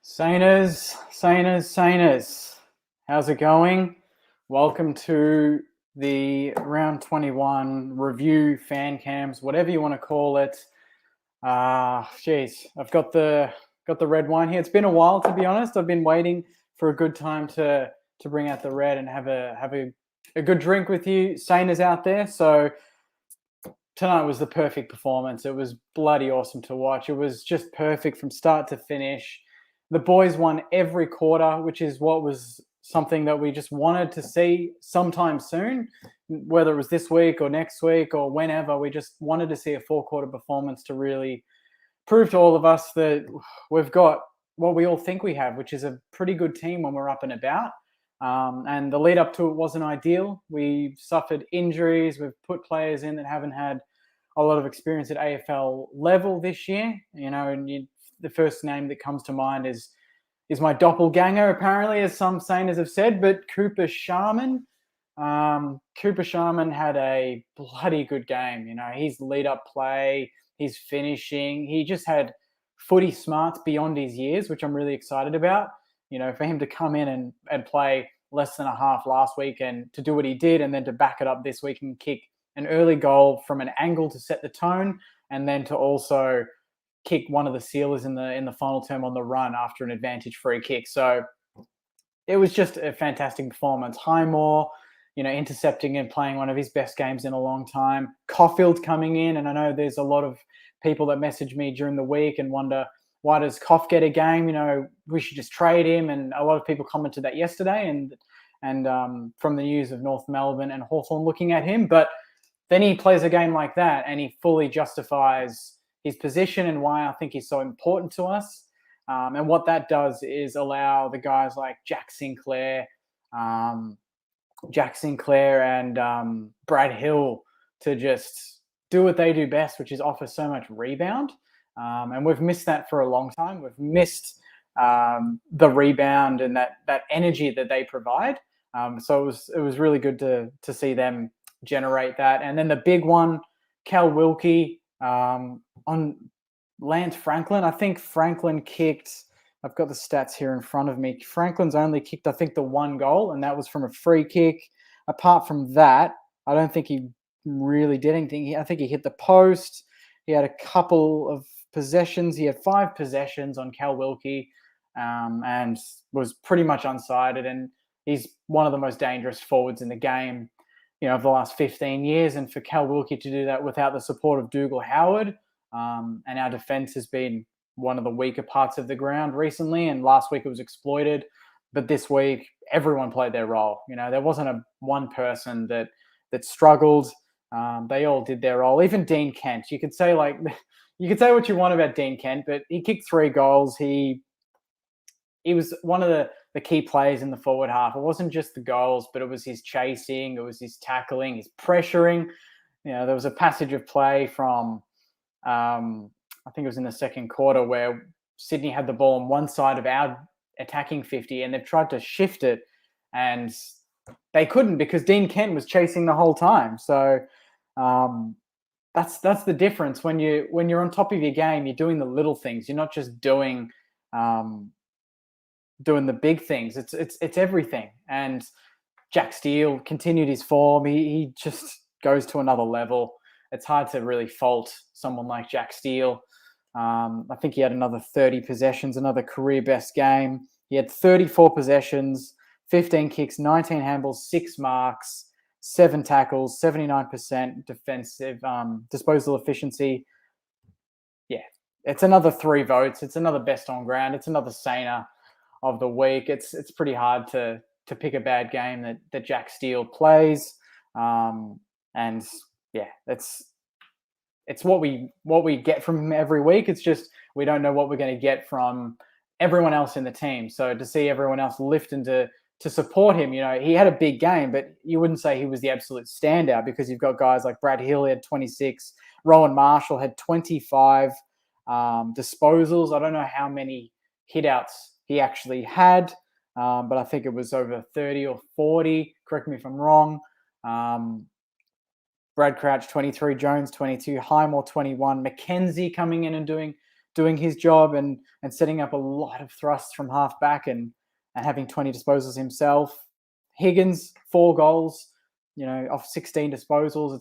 Saners. How's it going? Welcome to the round 21 review, fan cams, whatever you want to call it. I've got the red wine here. It's been a while, to be honest. I've been waiting for a good time to bring out the red and have a good drink with you, Saners out there. So tonight was the perfect performance. It was bloody awesome to watch. It was just perfect from start to finish. The boys won every quarter, which is what was something that we just wanted to see sometime soon, whether it was this week or next week or whenever. We just wanted to see a four-quarter performance to really prove to all of us that we've got what we all think we have, which is a pretty good team when we're up and about. And the lead up to it wasn't ideal. We suffered injuries. We've put players in that haven't had a lot of experience at AFL level this year. You know, and the first name that comes to mind is my doppelganger, apparently, as some Saners have said, but Cooper Sharman. Cooper Sharman had a bloody good game. You know, his lead-up play, his finishing, he just had footy smarts beyond his years, which I'm really excited about. You know, for him to come in and play less than a half last week and to do what he did and then to back it up this week and kick an early goal from an angle to set the tone and then to also kick one of the sealers in the final term on the run after an advantage free kick. So it was just a fantastic performance. Highmore, you know, intercepting and playing one of his best games in a long time. Caulfield coming in, and I know there's a lot of people that message me during the week and wonder, why does Cough get a game? You know, we should just trade him. And a lot of people commented that yesterday and from the news of North Melbourne and Hawthorn looking at him. But then he plays a game like that and he fully justifies his position and why I think he's so important to us. And what that does is allow the guys like Jack Sinclair and Brad Hill to just do what they do best, which is offer so much rebound. And we've missed that for a long time. We've missed the rebound and that energy that they provide. So it was really good to see them generate that. And then the big one, Cal Wilkie on Lance Franklin. I think Franklin kicked, I've got the stats here in front of me. Franklin's only kicked, I think, the one goal, and that was from a free kick. Apart from that, I don't think he really did anything. I think he hit the post. He had a couple of possessions. He had 5 possessions on Cal Wilkie and was pretty much unsighted. And he's one of the most dangerous forwards in the game, you know, of the last 15 years. And for Cal Wilkie to do that without the support of Dougal Howard, and our defence has been one of the weaker parts of the ground recently. And last week it was exploited. But this week, everyone played their role. You know, there wasn't one person that struggled. They all did their role. Even Dean Kent. You could say what you want about Dean Kent, but he kicked 3 goals. He was one of the key players in the forward half. It wasn't just the goals, but it was his chasing, it was his tackling, his pressuring. You know, there was a passage of play from, I think it was in the second quarter, where Sydney had the ball on one side of our attacking 50 and they've tried to shift it and they couldn't because Dean Kent was chasing the whole time. So that's the difference. When you're on top of your game, you're doing the little things. You're not just doing the big things. It's everything. And Jack Steele continued his form. He just goes to another level. It's hard to really fault someone like Jack Steele. I think he had another 30 possessions, another career best game. He had 34 possessions, 15 kicks, 19 handballs, 6 marks, 7 tackles, 79% defensive disposal efficiency. Yeah, it's another 3 votes. It's another best on ground. It's another Saner of the week. It's pretty hard to pick a bad game that Jack Steele plays. And yeah, it's what we get from him every week. It's just we don't know what we're going to get from everyone else in the team. So to see everyone else lift and to support him, you know, he had a big game, but you wouldn't say he was the absolute standout because you've got guys like Brad Hill had 26, Rowan Marshall had 25 disposals. I don't know how many hitouts he actually had, but I think it was over 30 or 40. Correct me if I'm wrong. Brad Crouch, 23, Jones, 22, Highmore, 21, McKenzie coming in and doing doing his job and setting up a lot of thrusts from half back and having 20 disposals himself. Higgins, 4 goals, off 16 disposals.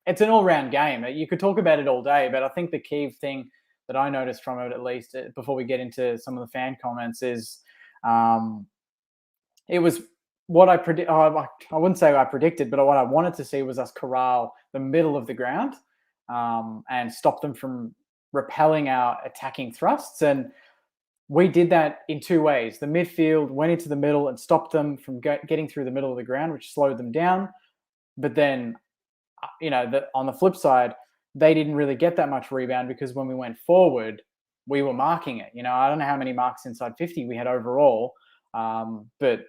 It's an all-round game. You could talk about it all day, but I think the key thing that I noticed from it, at least before we get into some of the fan comments, is it was what I predict. I wouldn't say I predicted, but what I wanted to see was us corral the middle of the ground and stop them from repelling our attacking thrusts. And we did that in 2 ways. The midfield went into the middle and stopped them from getting through the middle of the ground, which slowed them down. But then, on the flip side, they didn't really get that much rebound because when we went forward, we were marking it. I don't know how many marks inside 50 we had overall, but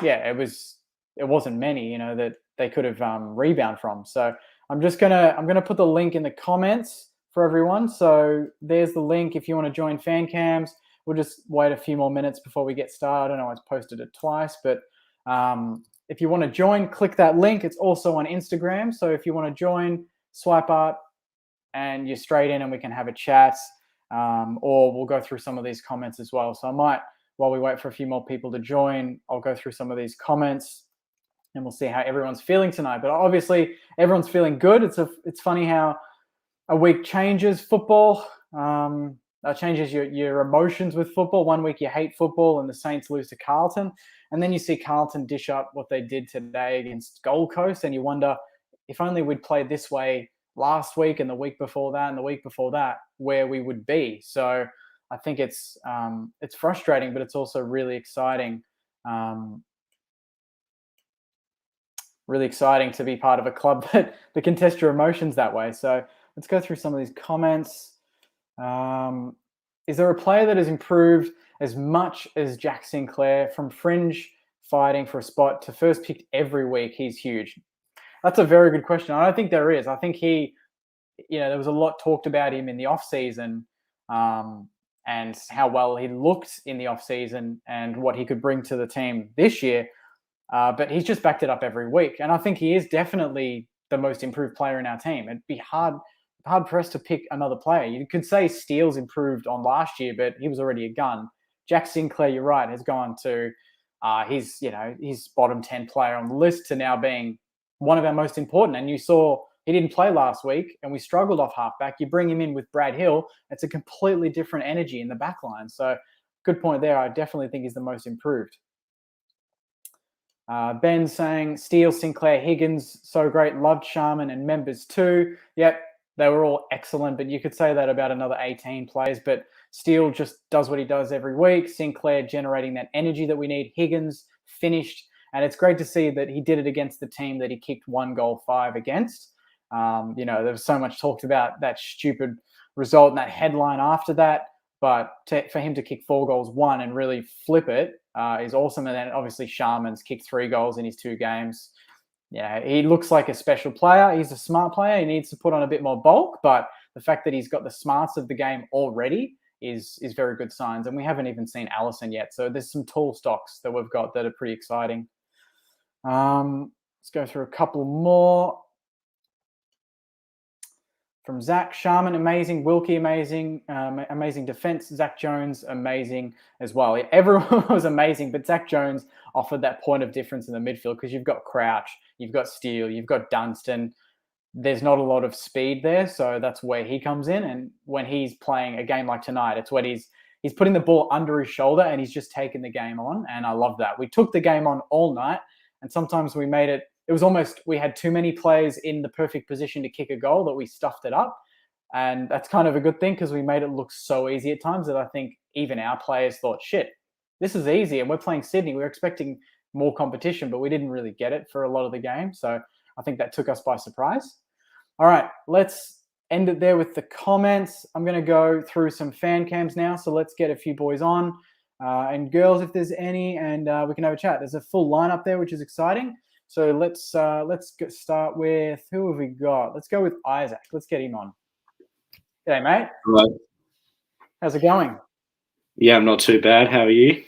yeah, it wasn't many, that they could have rebound from. So I'm gonna put the link in the comments for everyone. So there's the link if you want to join fan cams. We'll just wait a few more minutes before we get started. I know I've posted it twice, but if you want to join, click that link. It's also on Instagram. So if you want to join, swipe up and you're straight in and we can have a chat, or we'll go through some of these comments as well. So I might, while we wait for a few more people to join, I'll go through some of these comments and we'll see how everyone's feeling tonight. But obviously everyone's feeling good. It's funny how a week changes football. Changes your emotions with football. One week you hate football and the Saints lose to Carlton. And then you see Carlton dish up what they did today against Gold Coast. And you wonder, if only we'd played this way last week and the week before that and the week before that, where we would be. So I think it's frustrating, but it's also really exciting. Really exciting to be part of a club that can test your emotions that way. So let's go through some of these comments. Is there a player that has improved as much as Jack Sinclair, from fringe fighting for a spot to first picked every week? He's huge. That's a very good question. I don't think there is. I think there was a lot talked about him in the off season, and how well he looked in the off season and what he could bring to the team this year. But he's just backed it up every week. And I think he is definitely the most improved player in our team. It'd be hard pressed to pick another player. You could say Steele's improved on last year, but he was already a gun. Jack Sinclair, you're right, has gone to he's bottom 10 player on the list to now being one of our most important. And you saw he didn't play last week and we struggled off halfback. You bring him in with Brad Hill, it's a completely different energy in the back line. So good point there. I definitely think he's the most improved. Ben saying Steele, Sinclair, Higgins, so great. Loved Sharman and members too. Yep, they were all excellent, but you could say that about another 18 players. But Steele just does what he does every week. Sinclair generating that energy that we need. Higgins finished. And it's great to see that he did it against the team that he kicked 1-5 against. There was so much talked about that stupid result and that headline after that. But for him to kick 4 goals, 1 and really flip it is awesome. And then obviously Sharman's kicked 3 goals in his 2 games. Yeah, he looks like a special player. He's a smart player. He needs to put on a bit more bulk, but the fact that he's got the smarts of the game already is very good signs. And we haven't even seen Allison yet. So there's some tall stocks that we've got that are pretty exciting. Let's go through a couple more. From Zach, Sharman, amazing. Wilkie, amazing. Amazing defense. Zach Jones, amazing as well. Everyone was amazing, but Zach Jones offered that point of difference in the midfield because you've got Crouch, you've got Steele, you've got Dunstan. There's not a lot of speed there, so that's where he comes in. And when he's playing a game like tonight, it's when he's putting the ball under his shoulder and he's just taking the game on, and I love that. We took the game on all night, and sometimes we made it. It was almost, we had too many players in the perfect position to kick a goal that we stuffed it up. And that's kind of a good thing because we made it look so easy at times that I think even our players thought, shit, this is easy. And we're playing Sydney. We were expecting more competition, but we didn't really get it for a lot of the game. So I think that took us by surprise. All right, let's end it there with the comments. I'm going to go through some fan cams now. So let's get a few boys on and girls, if there's any, and we can have a chat. There's a full lineup there, which is exciting. So let's start with, who have we got? Let's go with Isaac. Let's get him on. G'day, mate. Hello. How's it going? Yeah, I'm not too bad. How are you?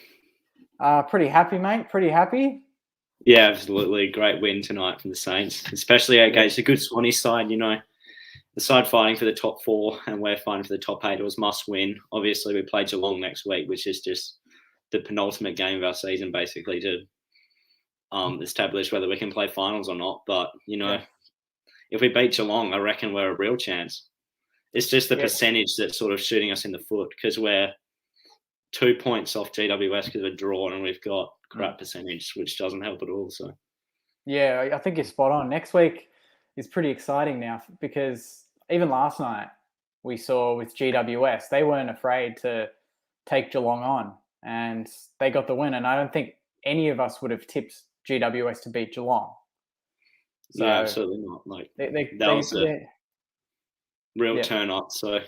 Pretty happy, mate. Pretty happy. Yeah, absolutely. Great win tonight from the Saints, especially against a good Swanee side. side fighting for the top 4 and we're fighting for the top 8, it was must win. Obviously, we play Geelong next week, which is just the penultimate game of our season, basically, to establish whether we can play finals or not. But, if we beat Geelong, I reckon we're a real chance. It's just the percentage that's sort of shooting us in the foot because we're 2 points off GWS because of a draw and we've got crap percentage, which doesn't help at all. So, yeah, I think you're spot on. Next week is pretty exciting now because even last night we saw with GWS, they weren't afraid to take Geelong on and they got the win. And I don't think any of us would have tipped GWS to beat Geelong. So, yeah, absolutely not. Like that was a real turn up. So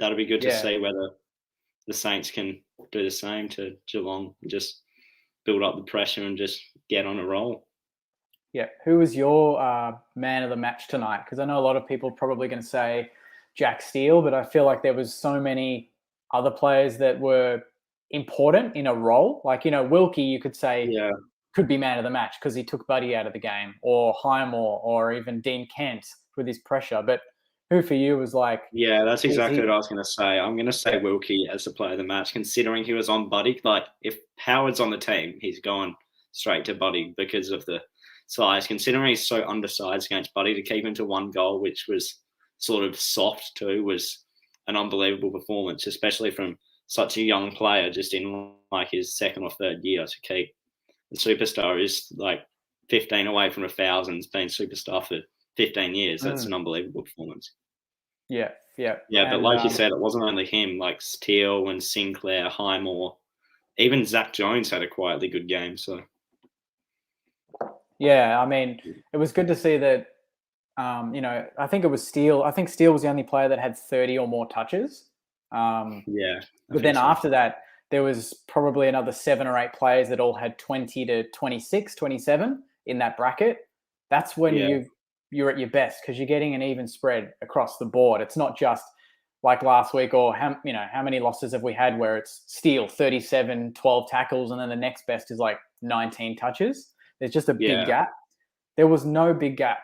that'll be good to see whether the Saints can do the same to Geelong and just build up the pressure and just get on a roll. Yeah. Who was your man of the match tonight? Because I know a lot of people are probably going to say Jack Steele, but I feel like there was so many other players that were important in a role. Like, Wilkie, you could say could be man of the match because he took Buddy out of the game, or Highmore, or even Dean Kent with his pressure. But who for you was like... Yeah, that's exactly what I was going to say. I'm going to say Wilkie as the player of the match, considering he was on Buddy. Like, if Howard's on the team, he's gone straight to Buddy because of the size. Considering he's so undersized against Buddy, to keep him to 1 goal, which was sort of soft too, was an unbelievable performance, especially from such a young player just in like his 2nd or 3rd year to keep the superstar is like 15 away from 1,000's been superstar for 15 years. That's an unbelievable performance. Yeah. But like you said, it wasn't only him. Like Steele and Sinclair, Highmore, even Zach Jones had a quietly good game. So yeah, I mean, it was good to see that. I think it was Steele. I think Steele was the only player that had 30 or more touches. But then after that, there was probably another 7 or 8 players that all had 20 to 26, 27 in that bracket. That's when you're at your best because you're getting an even spread across the board. It's not just like last week or how many losses have we had where it's Steele 37, 12 tackles, and then the next best is like 19 touches. There's just a big gap. There was no big gap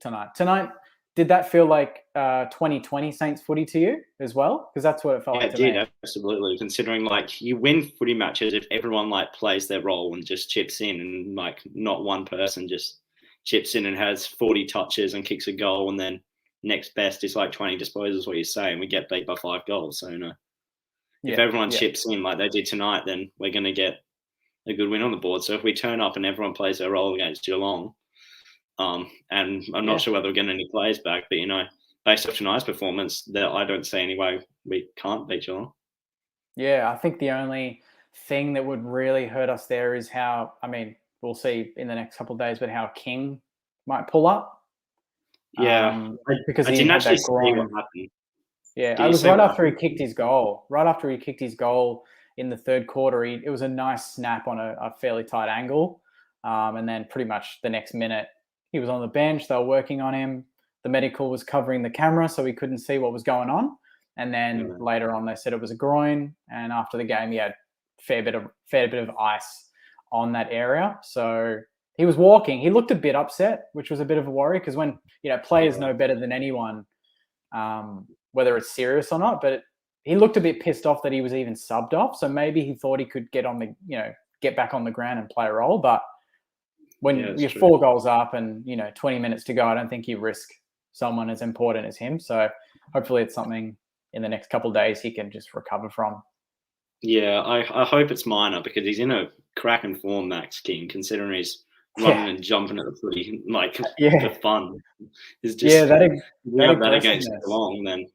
tonight. Did that feel like 2020 Saints footy to you as well? Because that's what it felt like to me. Yeah, absolutely. Considering like you win footy matches if everyone like plays their role and just chips in, and like not one person just chips in and has 40 touches and kicks a goal, and then next best is like 20 disposals. What you say, and we get beat by 5 goals. So if everyone chips in like they did tonight, then we're going to get a good win on the board. So if we turn up and everyone plays their role against Geelong. And I'm not sure whether we're getting any players back, but based off tonight's performance, that I don't see any way we can't beat Geelong. Yeah, I think the only thing that would really hurt us there is how, we'll see in the next couple of days, but how King might pull up. Yeah, because I he didn't had actually that see groin. what happened. Yeah, it was right after he kicked his goal. Right after he kicked his goal in the 3rd quarter, it was a nice snap on a fairly tight angle, and then pretty much the next minute, he was on the bench. They were working on him. The medical was covering the camera, so he couldn't see what was going on. And then later on, they said it was a groin. And after the game, he had fair bit of ice on that area. So he was walking. He looked a bit upset, which was a bit of a worry because when players know better than anyone whether it's serious or not. But he looked a bit pissed off that he was even subbed off. So maybe he thought he could get back on the ground and play a role, but. When you're 4 goals up and 20 minutes to go, I don't think you risk someone as important as him. So hopefully it's something in the next couple of days he can just recover from. Yeah, I hope it's minor because he's in a cracking form, Max King, considering he's running and jumping at the footy for fun. It's just that against Geelong, then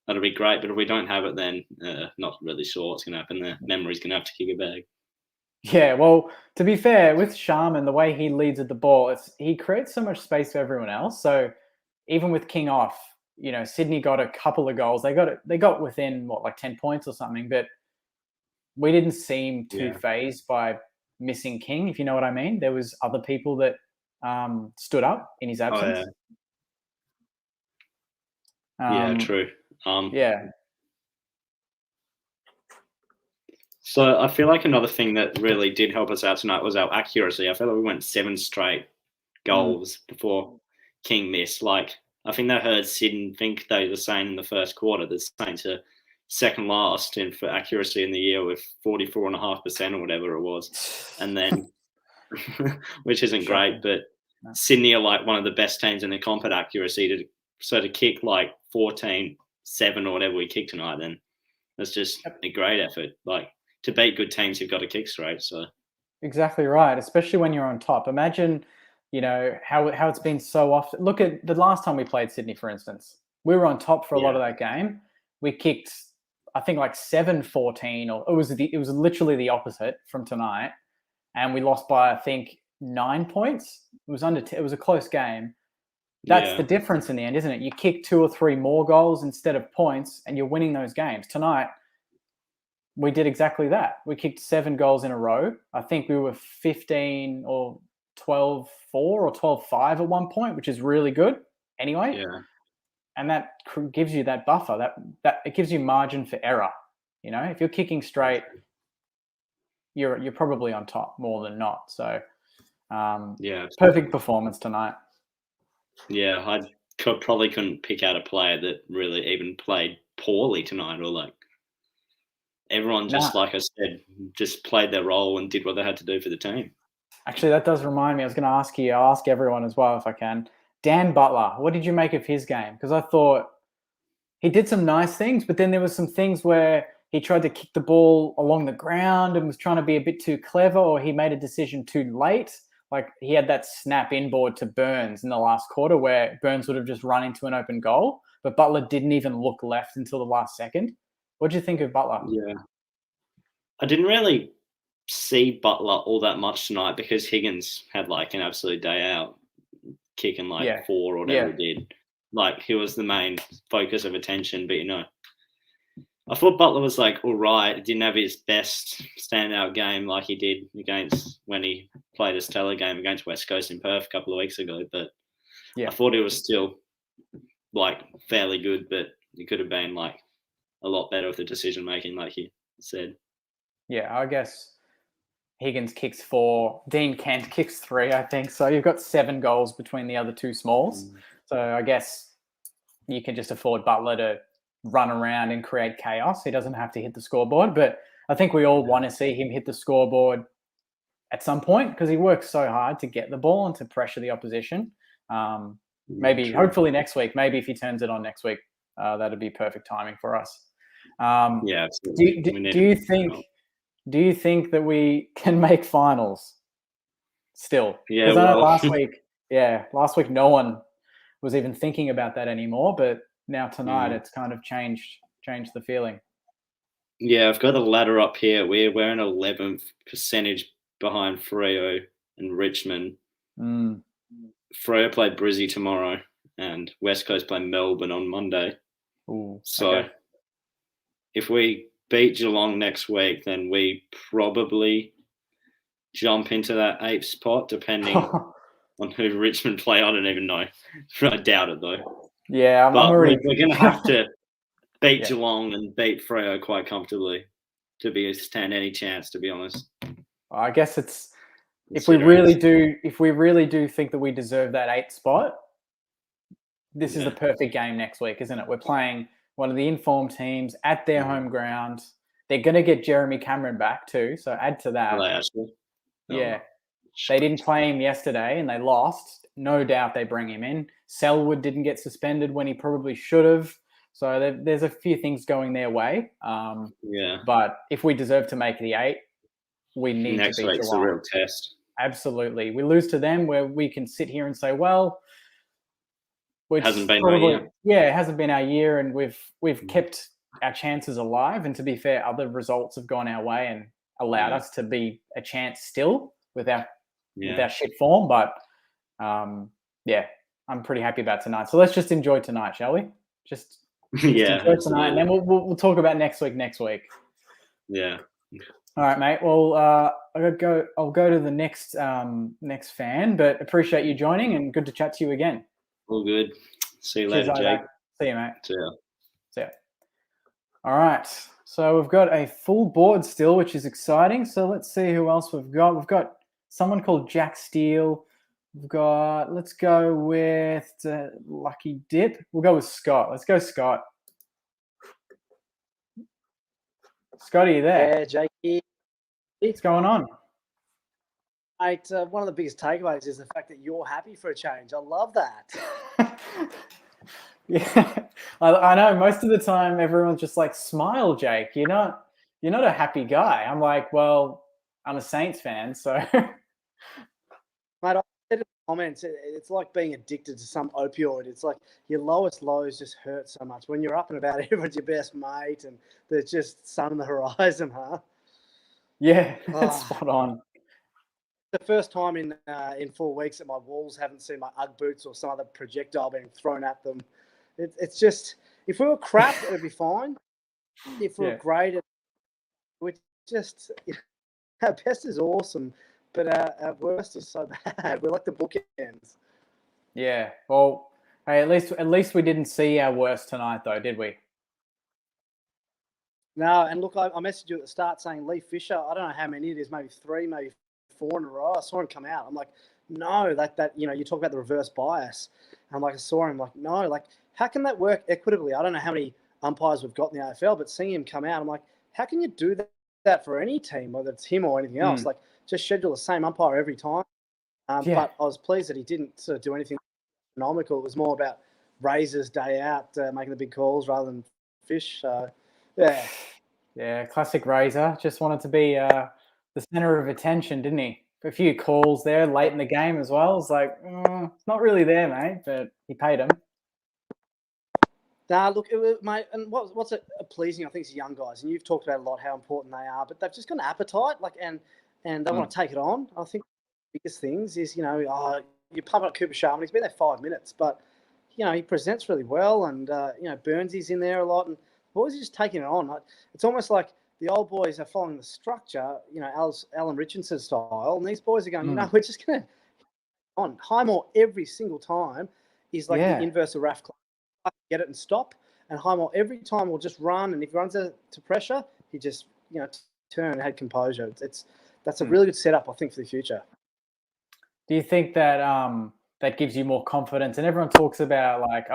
that'll be great. But if we don't have it, then not really sure what's going to happen there. Memory's going to have to kick a bag. Yeah, well, to be fair, with Sharman, the way he leads at the ball, he creates so much space for everyone else. So even with King off, Sydney got a couple of goals. They got within 10 points or something, but we didn't seem too fazed by missing King, if you know what I mean. There was other people that stood up in his absence. True. Yeah. So I feel like another thing that really did help us out tonight was our accuracy. I feel like we went 7 straight goals before King missed. Like I think they heard Sydney think they were saying in the first quarter the Saints are second last for accuracy in the year with 44.5% or whatever it was, and then which isn't Shocking. great, but No. Sydney are like one of the best teams in the comp at accuracy. To kick like 14-7 or whatever we kicked tonight, then that's just a great effort. Like to beat good teams, you've got to kick straight. So Exactly right, especially when you're on top. Imagine, how it's been so often. Look at the last time we played Sydney, for instance. We were on top for a lot of that game. We kicked, I think, like 7-14, or it was literally the opposite from tonight, and we lost by, I think, 9 points. It was it was a close game. That's the difference in the end, isn't it? You kick 2 or 3 more goals instead of points, and you're winning those games. Tonight, we did exactly that. We kicked 7 goals in a row. I think we were 15 or 12-4 or 12-5 at one point, which is really good anyway. Yeah. And that gives you that buffer. That it gives you margin for error. If you're kicking straight, you're probably on top more than not. So, perfect performance tonight. Yeah, I probably couldn't pick out a player that really even played poorly tonight, or like everyone just, like I said, just played their role and did what they had to do for the team. Actually, that does remind me. I was going to ask you. I'll ask everyone as well if I can. Dan Butler, what did you make of his game? Because I thought he did some nice things, but then there was some things where he tried to kick the ball along the ground and was trying to be a bit too clever, or he made a decision too late. Like he had that snap inboard to Burns in the last quarter where Burns would have just run into an open goal, but Butler didn't even look left until the last second. What do you think of Butler? Yeah. I didn't really see Butler all that much tonight because Higgins had like an absolute day out, kicking like 4 or whatever he did. Like he was the main focus of attention, but I thought Butler was like all right. Didn't have his best standout game like he did when he played his stellar game against West Coast in Perth a couple of weeks ago. But I thought he was still like fairly good, but it could have been like a lot better with the decision making, like you said. Yeah, I guess Higgins kicks 4, Dean Kent kicks 3, I think. So you've got 7 goals between the other 2 smalls. So I guess you can just afford Butler to run around and create chaos. He doesn't have to hit the scoreboard, but I think we all want to see him hit the scoreboard at some point because he works so hard to get the ball and to pressure the opposition. Hopefully next week, maybe if he turns it on next week, that'd be perfect timing for us. Absolutely. Do you think that we can make finals still? Yeah, last week no one was even thinking about that anymore, but now tonight it's kind of changed the feeling. Yeah, I've got the ladder up here. We're an 11th percentage behind Freo and Richmond. Freo play Brizzy tomorrow, and West Coast play Melbourne on Monday. If we beat Geelong next week, then we probably jump into that 8th spot, depending on who Richmond play. I don't even know. I doubt it, though. Yeah, we're going to have to beat Geelong and beat Freo quite comfortably to stand any chance, to be honest. I guess it's if we really do think that we deserve that 8th spot, this is the perfect game next week, isn't it? We're playing one of the informed teams at their home ground. They're going to get Jeremy Cameron back too, so add to that. They didn't play him yesterday and they lost. No doubt they bring him in. Selwood didn't get suspended when he probably should have. So there's a few things going their way. But if we deserve to make the 8, we need next to beat week's Geelong. a real test. Absolutely. We lose to them where we can sit here and say, well, it hasn't been our year. Yeah, it hasn't been our year, and we've kept our chances alive. And to be fair, other results have gone our way and allowed us to be a chance still with our shit form. But I'm pretty happy about tonight. So let's just enjoy tonight, shall we? Just enjoy tonight, and then we'll talk about next week. Yeah. All right, mate. Well, I'll go to the next fan, but appreciate you joining and good to chat to you again. All good. See you later, Jake. See you, mate. See ya. All right. So we've got a full board still, which is exciting. So let's see who else we've got. We've got someone called Jack Steele, We've got, let's go with Lucky Dip. We'll go with Scott. Let's go, Scott. Scott, are you there? Yeah, Jakey. What's going on? Mate, one of the biggest takeaways is the fact that you're happy for a change. I love that. Yeah, I know. Most of the time, everyone's just like, "Smile, Jake. You're not a happy guy." I'm like, "Well, I'm a Saints fan, so." Mate, I said in the comments, it's like being addicted to some opioid. It's like your lowest lows just hurt so much. When you're up and about, everyone's your best mate, and there's just sun on the horizon, huh? Yeah, Oh. spot on. The first time in 4 weeks that my walls haven't seen my Ugg boots or some other projectile being thrown at them. It's just, if we were crap, it'd be fine. If we were great, we're just, our best is awesome, but our worst is so bad. We're like the bookends. Yeah. Well, hey, at least we didn't see our worst tonight, though, did we? No, and look, I messaged you at the start saying Lee Fisher. I don't know how many it is, maybe 3, maybe 4 in a row. I saw him come out. I'm like, no, that you talk about the reverse bias. I'm like, I saw him, like, no, like, how can that work equitably? I don't know how many umpires we've got in the AFL, but seeing him come out, I'm like, how can you do that for any team, whether it's him or anything else? Like, just schedule the same umpire every time. But I was pleased that he didn't sort of do anything economical. It was more about Razor's day out, making the big calls rather than Fish. So, yeah. Yeah, classic Razor. Just wanted to be the center of attention, didn't he? A few calls there late in the game as well. It's like, it's not really there, mate, but he paid him. Nah, look, mate, and what's pleasing, I think, is young guys, and you've talked about a lot how important they are, but they've just got an appetite, like, and they want to take it on. I think the biggest things is, you pump up Cooper Sharman, he's been there 5 minutes, but, he presents really well, and, Burnsy's in there a lot, and boys are just taking it on. It's almost like the old boys are following the structure, Alan Richardson style, and these boys are going, we're just going to on. Highmore every single time is like the inverse of Raf. Get it and stop. And Highmore every time will just run, and if he runs to pressure, he just turn and had composure. That's a really good setup, I think, for the future. Do you think that that gives you more confidence? And everyone talks about like,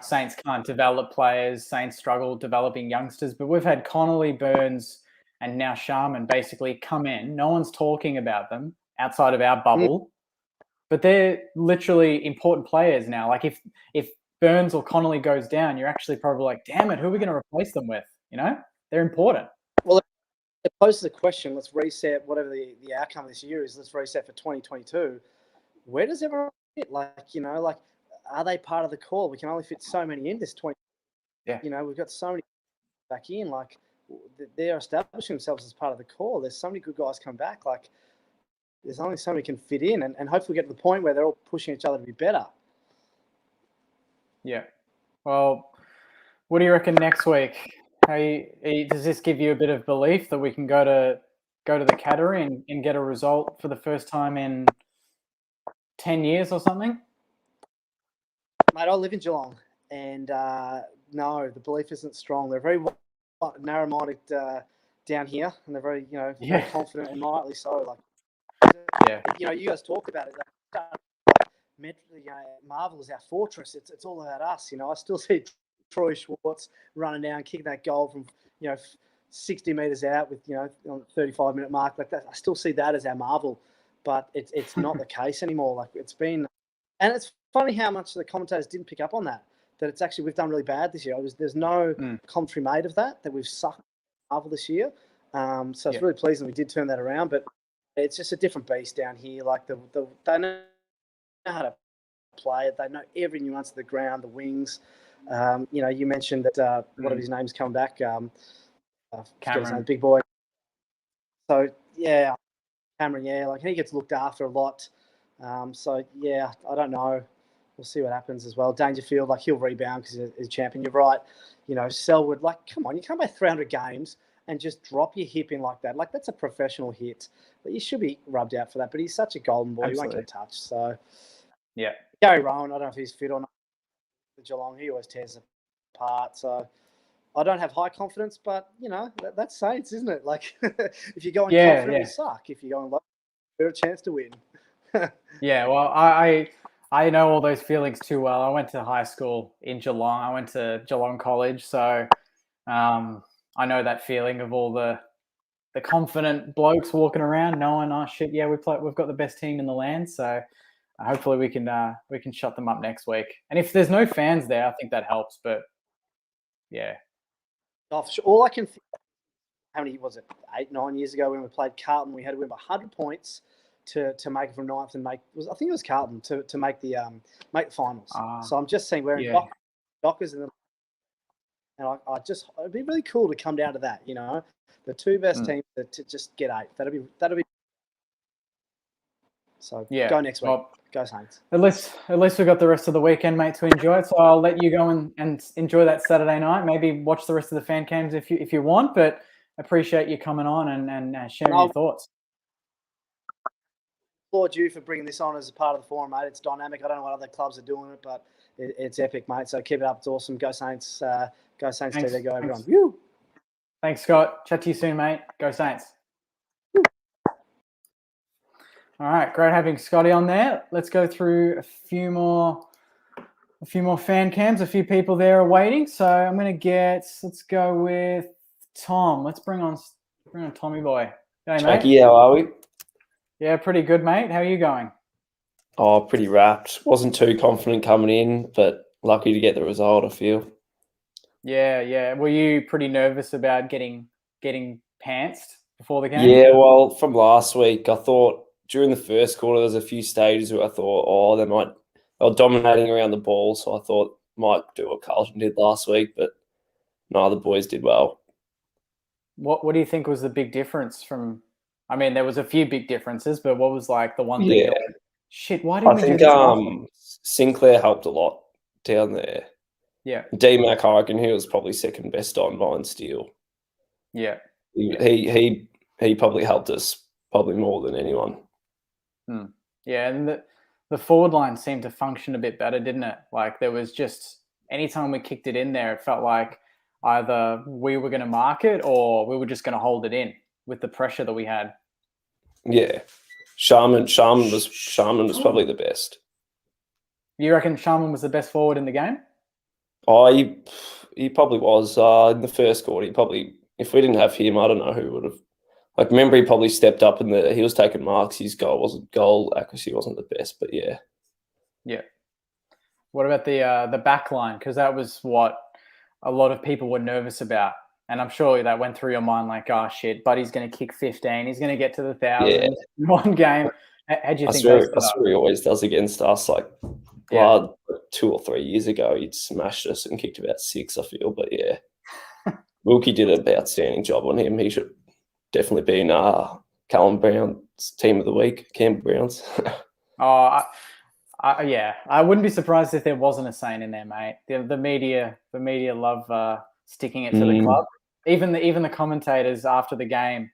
Saints can't develop players, Saints struggle developing youngsters, but we've had Connolly, Burns, and now Sharman basically come in. No one's talking about them outside of our bubble, but they're literally important players now. Like if Burns or Connolly goes down, you're actually probably like, damn it, who are we going to replace them with? They're important. Well, it poses the question, let's reset whatever the outcome of this year is, let's reset for 2022. Where does everyone fit? Like, are they part of the call? We can only fit so many in this 20. Yeah. We've got so many back in. Like, they're establishing themselves as part of the call. There's so many good guys come back. Like, there's only so many can fit in, and hopefully get to the point where they're all pushing each other to be better. Yeah. Well, what do you reckon next week? Does this give you a bit of belief that we can go to the Cattery and get a result for the first time in 10 years or something? Mate, I live in Geelong, and no, the belief isn't strong. They're very narrow-minded down here, and they're very, very confident, and rightly so. Like, you guys talked about it. Marvel is our fortress. It's all about us. I still see Troy Schwartz running down, kicking that goal from 60 meters out with on the 35-minute mark like that. I still see that as our Marvel, but it's not the case anymore. Like, it's been, and it's funny how much the commentators didn't pick up on that. That it's actually we've done really bad this year. There's no commentary made of that we've sucked Marvel this year. So it's really pleasing we did turn that around, but it's just a different beast down here. Like they know how to play it. They know every nuance of the ground, the wings. You mentioned that what of his name's coming back. Cameron, big boy. So yeah, Cameron. Yeah, like he gets looked after a lot. So yeah, I don't know. We'll see what happens as well. Dangerfield, like he'll rebound because he's a champion. You're right. Selwood, like come on, you can't play 300 games and just drop your hip in like that. Like that's a professional hit. But you should be rubbed out for that. But he's such a golden boy. Absolutely. He won't get a touch. So yeah. Gary Rowan, I don't know if he's fit or not. The Geelong, he always tears apart. So I don't have high confidence, but that's Saints, isn't it? Like if you go in confident, we suck. If you go in low, you've got a chance to win. Yeah, well, I know all those feelings too well. I went to high school in Geelong. I went to Geelong College, so I know that feeling of all the confident blokes walking around, knowing, oh shit, yeah, we've got the best team in the land. So hopefully we can shut them up next week. And if there's no fans there, I think that helps. But yeah, All I can think, how many was it? 8, 9 years ago when we played Carlton, we had to win 100 points to make it from ninth and I think it was Carlton to make the finals. So I'm just saying we're in Dockers and it'd be really cool to come down to that. You know, the two best teams to just get 8. That'd be. So go next week. Well, go Saints. At least we've got the rest of the weekend, mate, to enjoy it. So I'll let you go and enjoy that Saturday night. Maybe watch the rest of the fan cams if you want. But appreciate you coming on and sharing your thoughts. Applaud you for bringing this on as a part of the forum, mate. It's dynamic. I don't know what other clubs are doing it, but it's epic, mate. So keep it up. It's awesome. Go Saints. Go Saints. Thanks. TV. Go everyone. Woo! Thanks, Scott. Chat to you soon, mate. Go Saints. All right, great having Scotty on there. Let's go through a few more fan cams. A few people there are waiting. So I'm going to let's go with Tom. Let's bring on Tommy boy. Hey, mate. Jackie, how are we? Yeah, pretty good, mate. How are you going? Oh, pretty wrapped. Wasn't too confident coming in, but lucky to get the result, I feel. Yeah. Were you pretty nervous about getting pantsed before the game? Yeah, well, from last week, I thought during the first quarter, there was a few stages where I thought, they were dominating around the ball, so I thought might do what Carlton did last week, but no, the boys did well. What do you think was the big difference from? I mean, there was a few big differences, but what was like the one thing? Yeah. Shit, why didn't we do this? I think Sinclair helped a lot down there. Yeah. D-Mac, I reckon he was probably second best on behind Steele. Yeah. He probably helped us probably more than anyone. Yeah, and the forward line seemed to function a bit better, didn't it? Like there was just anytime we kicked it in there, it felt like either we were going to mark it or we were just going to hold it in with the pressure that we had. Yeah. Sharman was probably the best. You reckon Sharman was the best forward in the game? Oh, he probably was. In the first quarter, if we didn't have him, I don't know who would have. Like, remember, he probably stepped up he was taking marks. His goal accuracy wasn't the best, but yeah. Yeah. What about the back line? Because that was what a lot of people were nervous about. And I'm sure that went through your mind like, oh, shit, Buddy's going to kick 15. He's going to get to the 1,000 in one game. How'd you think that's what he always does against us. Like, 2 or 3 years ago, he'd smashed us and kicked about 6, I feel. But, yeah. Wilkie did an outstanding job on him. He should definitely be in Callum Brown's team of the week, Campbell Brown's. I wouldn't be surprised if there wasn't a Saint in there, mate. The media love sticking it to the club. Even the commentators after the game,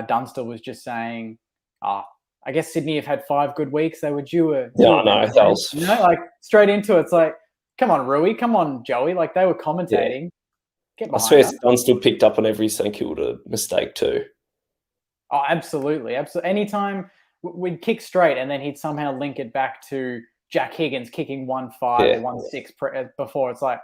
Dunster was just saying, I guess Sydney have had 5 good weeks. They were due a like straight into it. It's like, come on, Rui, come on, Joey. Like they were commentating. Yeah. I swear Dunster picked up on every St Kilda mistake too. Oh, absolutely. Anytime we'd kick straight and then he'd somehow link it back to Jack Higgins kicking 1-5 or 1-6 before. It's like,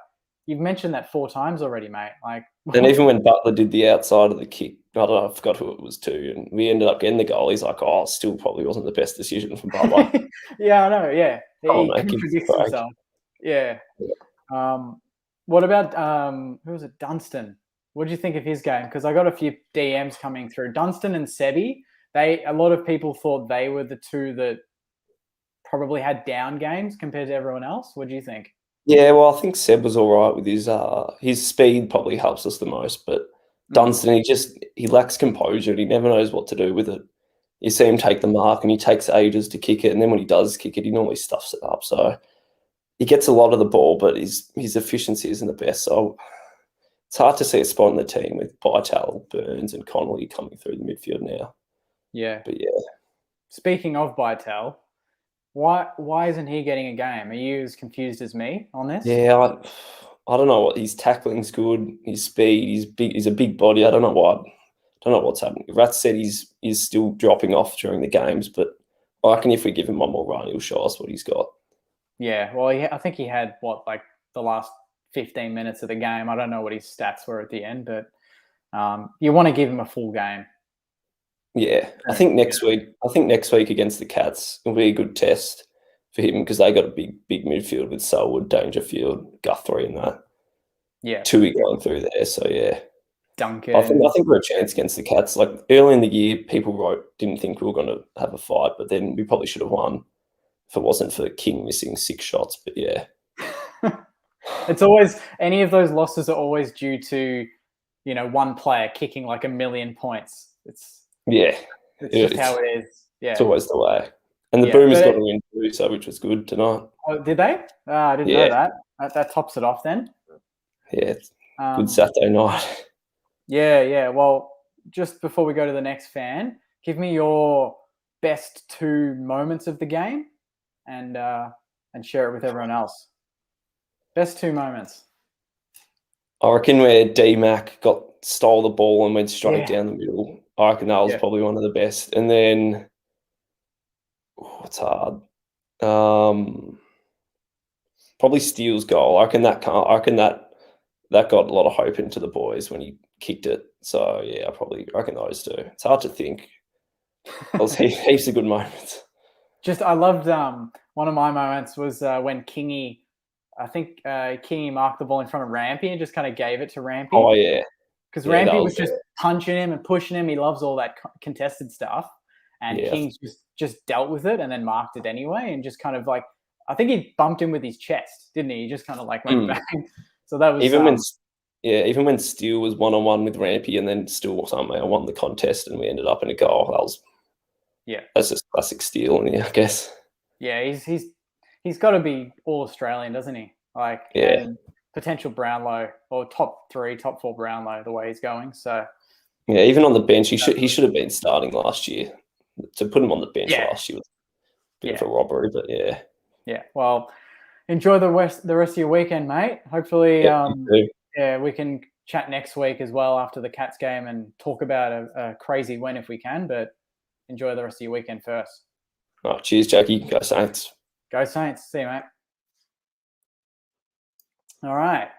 you've mentioned that 4 times already, mate. Like, and even when Butler did the outside of the kick, I don't know, I forgot who it was to, and we ended up getting the goal. He's like, still probably wasn't the best decision from Butler. Yeah, I know. Yeah, he contradicts himself. Yeah. What about who was it? Dunstan. What did you think of his game? Because I got a few DMs coming through. Dunstan and Sebi. A lot of people thought they were the two that probably had down games compared to everyone else. What do you think? Yeah, well, I think Seb was all right with his speed probably helps us the most, but Dunstan, he lacks composure and he never knows what to do with it. You see him take the mark and he takes ages to kick it, and then when he does kick it, he normally stuffs it up. So he gets a lot of the ball, but his efficiency isn't the best. So it's hard to see a spot in the team with Vital, Burns and Connolly coming through the midfield now. Yeah. But yeah. Speaking of Vital, why isn't he getting a game? Are you as confused as me on this? Yeah, I don't know what his tackling's good, his speed, he's big, he's a big body. I don't know what's happening. Rat said he's still dropping off during the games, but I reckon if we give him one more run, he'll show us what he's got. Yeah, well, I think he had like the last 15 minutes of the game. I don't know what his stats were at the end, but you want to give him a full game. Yeah, I think next week against the Cats will be a good test for him because they got a big midfield with Selwood, Dangerfield, Guthrie, and that. Yeah, Tui going through there. So yeah, Duncan. I think we're a chance against the Cats. Like early in the year, people didn't think we were going to have a fight, but then we probably should have won if it wasn't for King missing 6 shots. But yeah, it's always any of those losses are always due to one player kicking like 1 million points. It's just how it is. Yeah, it's always the way. And the Boomers got a win too, so which was good tonight. Oh, did they? I didn't know that. That tops it off then. Yeah, good Saturday night. Yeah. Well, just before we go to the next fan, give me your best 2 moments of the game, and share it with everyone else. Best 2 moments. I reckon where D-Mac stole the ball and went straight down the middle. I reckon that was probably one of the best. And then, it's hard. Probably Steele's goal. I reckon that got a lot of hope into the boys when he kicked it. So yeah, I reckon those 2. It's hard to think. There was heaps of good moments. I loved one of my moments was when Kingy marked the ball in front of Rampy and just kind of gave it to Rampy. Oh yeah, because Rampy was just punching him and pushing him. He loves all that contested stuff, and King's just dealt with it and then marked it anyway, and just kind of like I think he bumped him with his chest, didn't he? He just kind of like went bang. So that was even when Steele was 1-on-1 with Rampy and then still somehow won the contest and we ended up in a goal. That's just classic Steele, I guess. Yeah, he's got to be all Australian, doesn't he? Like, and potential Brownlow or top 3, top 4 Brownlow the way he's going. So yeah, even on the bench, he should have been starting last year. To put him on the bench last year was a bit of a robbery, but yeah. Yeah, well, enjoy the rest of your weekend, mate. Hopefully, we can chat next week as well after the Cats game and talk about a crazy win if we can. But enjoy the rest of your weekend first. All right, cheers, Jackie. Go Saints. Go Saints. See you, mate. All right.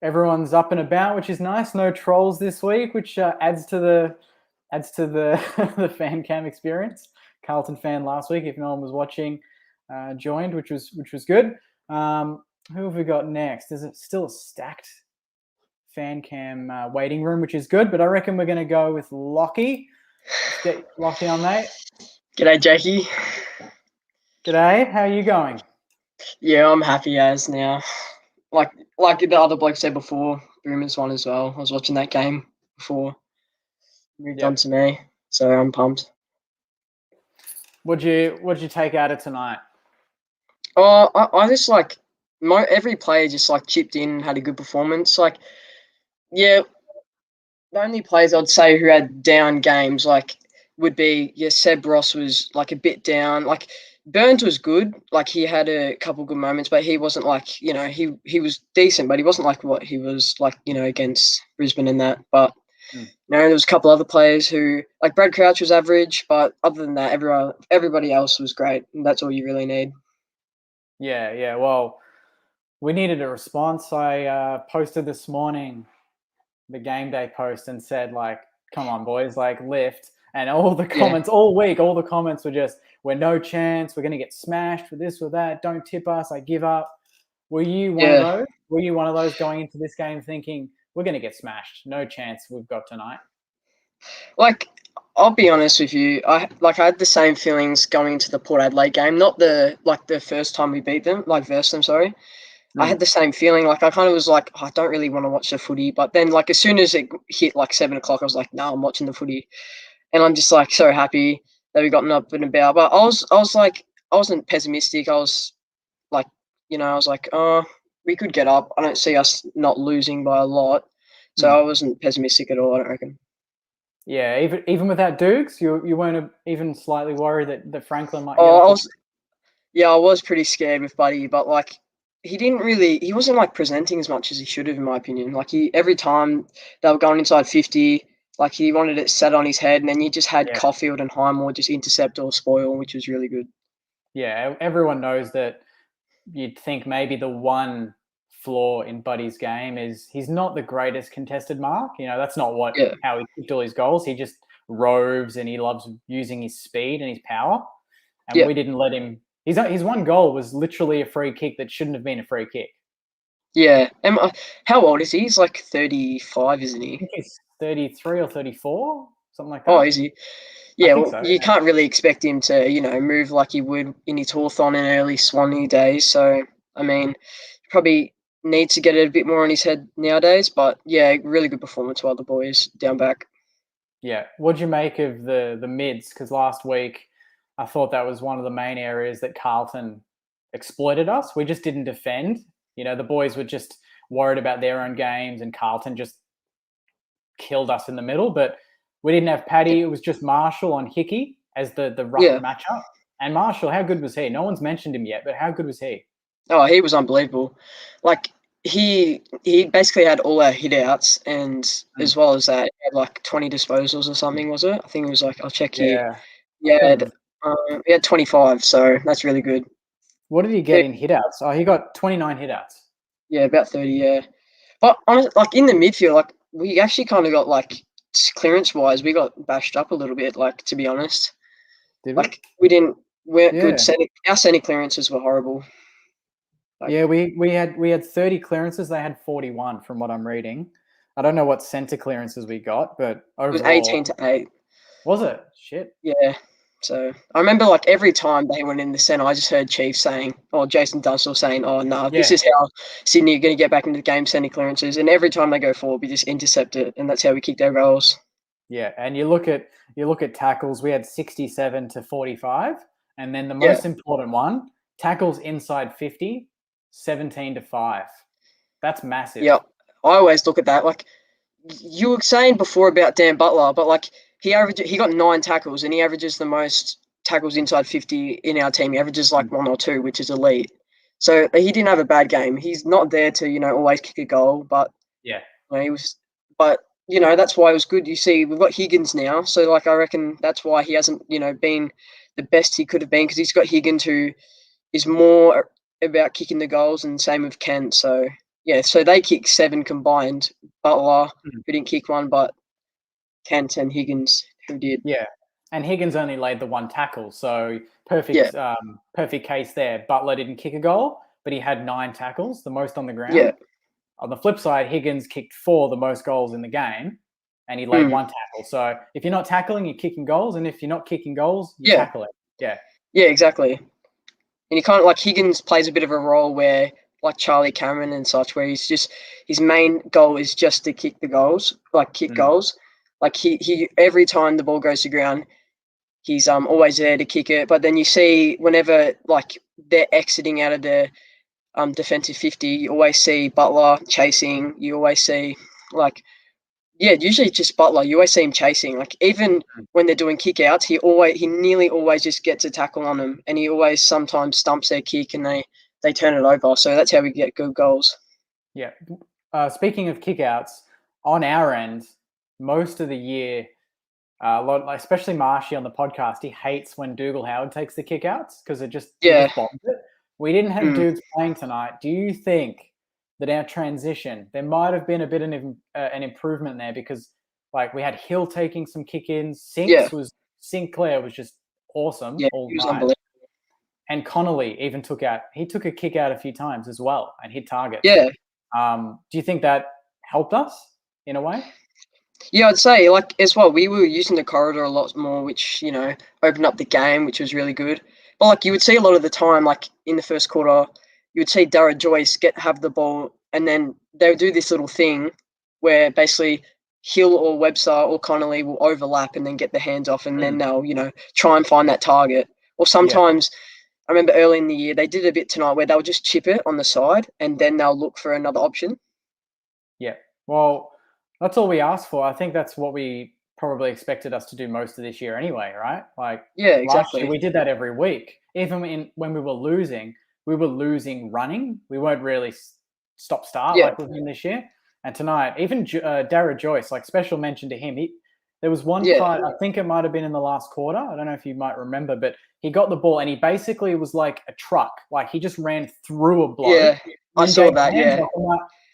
Everyone's up and about, which is nice. No trolls this week, which adds to the the fan cam experience. Carlton fan last week, if no one was watching, joined, which was good. Who have we got next? Is it still a stacked fan cam waiting room, which is good, but I reckon we're going to go with Lockie. Let's get Lockie on, mate. G'day, Jackie. G'day. How are you going? Yeah, I'm happy as now. Like the other bloke said before, Boomers won as well. I was watching that game before moved on to me, so I'm pumped. What'd you take out of tonight? I just every player just chipped in, had a good performance. The only players I'd say who had down games would be Seb Ross was a bit down. Burns was good. He had a couple good moments, but he wasn't he was decent, but he wasn't what he was against Brisbane and that. But there was a couple other players who Brad Crouch was average, but other than that, everybody else was great, and that's all you really need. Yeah. Well, we needed a response. I posted this morning the game day post and said come on boys, lift. And all the comments all week, all the comments were just, we're no chance, we're going to get smashed for this or that, don't tip us, I give up. Were you one of those? Were you one of those going into this game thinking, we're going to get smashed, no chance we've got tonight? I'll be honest with you, I had the same feelings going into the Port Adelaide game, not the first time we beat them, versus them, sorry. I had the same feeling. I kind of was I don't really want to watch the footy. But then, as soon as it hit 7 o'clock, I was no, I'm watching the footy. And I'm just so happy that we gotten up and about. But I wasn't pessimistic. I was I was oh, we could get up. I don't see us not losing by a lot. So I wasn't pessimistic at all, I don't reckon. Yeah, even without Dukes, you weren't even slightly worried that Franklin might. I was pretty scared with Buddy, but he wasn't presenting as much as he should have, in my opinion. Every time they were going inside 50, Like he wanted it set on his head, and then you just had Yeah. Caulfield and Highmore just intercept or spoil, which was really good. Yeah, everyone knows that. You'd think maybe the one flaw in Buddy's game is he's not the greatest contested mark. That's not Yeah. how he kicked all his goals. He just roves and he loves using his speed and his power. And Yeah. we didn't let him. His one goal was literally a free kick that shouldn't have been a free kick. Yeah. How old is he? He's like 35, isn't I he? think he's 33 or 34, something like that. Oh, is he? Yeah, think well, so, you yeah. can't really expect him to, move like he would in his Hawthorn and early Swanee days. So, I mean, probably needs to get it a bit more on his head nowadays. But yeah, really good performance by the boys down back. Yeah. What'd you make of the mids? Because last week I thought that was one of the main areas that Carlton exploited us. We just didn't defend. The boys were just worried about their own games and Carlton just killed us in the middle. But we didn't have Paddy. It was just Marshall on Hickey as the Ruck matchup. And Marshall, how good was he? No one's mentioned him yet, but how good was he? Oh, he was unbelievable. Like he basically had all our hit outs, and as well as that, he had like 20 disposals or something, was it? I think it was like, I'll check here. Yeah. He had 25, so that's really good. What did he get in hit outs? Oh, he got 29 hit outs. Yeah, about 30, yeah. But honestly, like in the midfield, like we actually kind of got like clearance wise, we got bashed up a little bit, like to be honest. Did we? Like weren't good. Our centre clearances were horrible. Like, yeah, we had 30 clearances. They had 41 from what I'm reading. I don't know what centre clearances we got, but overall, it was 18-8. Was it? Shit. Yeah. So I remember like every time they went in the centre, I just heard Chief saying, or Jason Dunstall saying, "Oh no, this is how Sydney are going to get back into the game, centre clearances." And every time they go forward, we just intercept it, and that's how we kick their goals. Yeah, and you look at tackles. We had 67 to 45, and then the most important one, tackles inside 50, 17 to 5. That's massive. Yeah, I always look at that. Like you were saying before about Dan Butler, but like he got 9 tackles, and he averages the most tackles inside 50 in our team. He averages like 1 or 2, which is elite. So he didn't have a bad game. He's not there to always kick a goal, but he was. But that's why it was good. You see, we've got Higgins now, so like I reckon that's why he hasn't been the best he could have been, because he's got Higgins who is more about kicking the goals, and same with Kent. So yeah, so they kicked 7 combined. Butler who didn't kick one, but Kent and Higgins who did. Yeah, and Higgins only laid the 1 tackle, so perfect perfect case there. Butler didn't kick a goal, but he had 9 tackles, the most on the ground. Yeah. On the flip side, Higgins kicked 4, the most goals in the game, and he laid 1 tackle. So if you're not tackling, you're kicking goals, and if you're not kicking goals, you're tackling. Yeah. Yeah, exactly. And he kind of like Higgins plays a bit of a role where like Charlie Cameron and such, where his main goal is just to kick the goals, like kick goals. Like he every time the ball goes to ground, he's always there to kick it. But then you see whenever like they're exiting out of the defensive 50, you always see Butler chasing. You always see usually just Butler. You always see him chasing. Like even when they're doing kick outs, he nearly always just gets a tackle on them, and he always sometimes stumps their kick and they turn it over. So that's how we get good goals. Yeah. Speaking of kick outs, on our end, most of the year, especially Marshy on the podcast, he hates when Dougal Howard takes the kick outs because it just bombs it. We didn't have Dukes playing tonight. Do you think that our transition, there might have been a bit of an improvement there, because like we had Hill taking some kick-ins, Sinclair was just awesome all he was night. unbelievable. And Connolly even took a kick out a few times as well and hit targets. Yeah. Do you think that helped us in a way? Yeah, I'd say like as well, we were using the corridor a lot more, which, opened up the game, which was really good. But like you would see a lot of the time, like in the first quarter, you would see Dara Joyce have the ball, and then they would do this little thing where basically Hill or Webster or Connolly will overlap and then get their hands off, and then they'll, try and find that target. Or sometimes I remember early in the year, they did a bit tonight where they'll just chip it on the side and then they'll look for another option. Yeah. Well, that's all we asked for. I think that's what we probably expected us to do most of this year anyway, right? Like, exactly. Last year we did that every week. Even when we were losing running. We weren't really stop-start like we've been this year. And tonight, even Dara Joyce, like special mention to him. There was one part, I think it might have been in the last quarter. I don't know if you might remember, but he got the ball and he basically was like a truck. Like he just ran through a bloke. Yeah, I saw that. Yeah,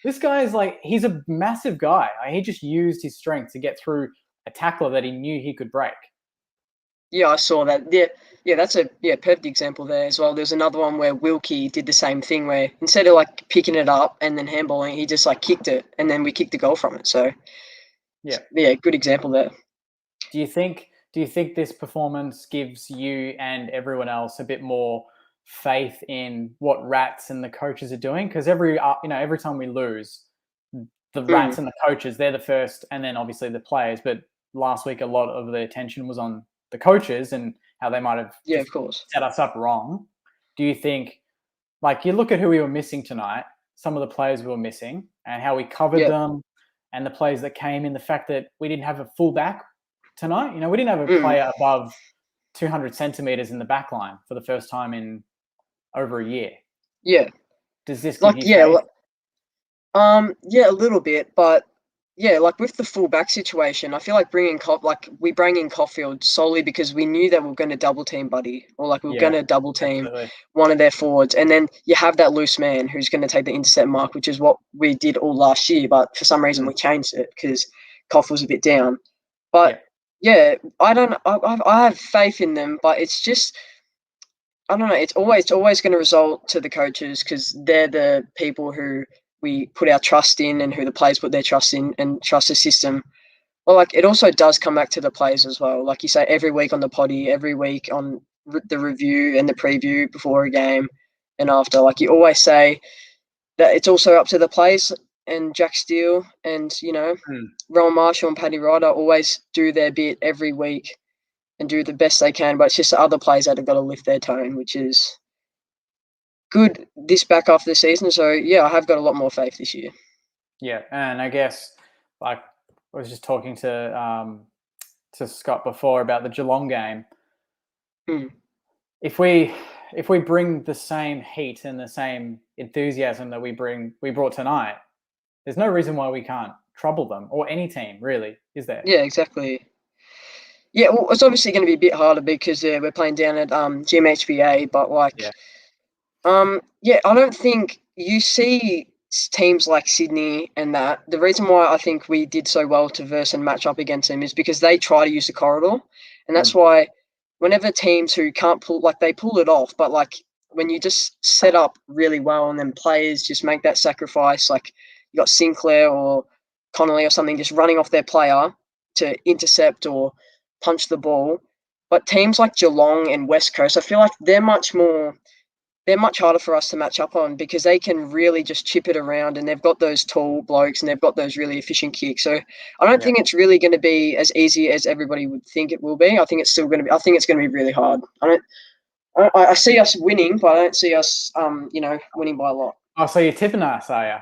this guy is like, he's a massive guy. Like, he just used his strength to get through a tackler that he knew he could break. Yeah, I saw that. Yeah, that's a perfect example there as well. There's another one where Wilkie did the same thing, where instead of like picking it up and then handballing, he just like kicked it, and then we kicked the goal from it. So yeah, good example there. Do you think this performance gives you and everyone else a bit more faith in what Rats and the coaches are doing? Because every time we lose, the Rats and the coaches, they're the first, and then obviously the players. But last week, a lot of the attention was on the coaches and how they might have of course set us up wrong. Do you think, like, you look at who we were missing tonight, some of the players we were missing, and how we covered them, and the players that came in, the fact that we didn't have a fullback tonight. We didn't have a player above 200 centimeters in the back line for the first time in over a year. Yeah. Does this give you faith? Yeah, a little bit, but yeah, like with the fullback situation, I feel like we bring in Caulfield solely because we knew that we were going to double team Buddy, or like we were going to double team one of their forwards, and then you have that loose man who's going to take the intercept mark, which is what we did all last year, but for some reason we changed it because Caulfield was a bit down. But yeah, I have faith in them, but it's just, I don't know. It's always going to result to the coaches because they're the people who we put our trust in and who the players put their trust in and trust the system. Well, like it also does come back to the players as well. Like you say, every week on the potty, every week on the review and the preview before a game and after. Like you always say that it's also up to the players, and Jack Steele and Rowan Marshall and Paddy Ryder always do their bit every week and do the best they can. But it's just the other players that have got to lift their tone, which is good this back after the season. So yeah, I have got a lot more faith this year. Yeah, and I guess like I was just talking to Scott before about the Geelong game. If we bring the same heat and the same enthusiasm that we brought tonight, there's no reason why we can't trouble them or any team, really, is there? Yeah, exactly. Yeah, well, it's obviously going to be a bit harder because we're playing down at GMHBA, but I don't think you see teams like Sydney and that. The reason why I think we did so well to verse and match up against them is because they try to use the corridor, and that's why whenever teams who can't pull, like they pull it off, but like when you just set up really well and then players just make that sacrifice, like you got Sinclair or Connolly or something just running off their player to intercept or punch the ball. But teams like Geelong and West Coast, I feel like they're much harder for us to match up on because they can really just chip it around and they've got those tall blokes and they've got those really efficient kicks. So I don't think it's really going to be as easy as everybody would think it will be. I think it's still going to be. I think it's going to be really hard. I see us winning, but I don't see us, winning by a lot. Oh, so you're tipping us, are you?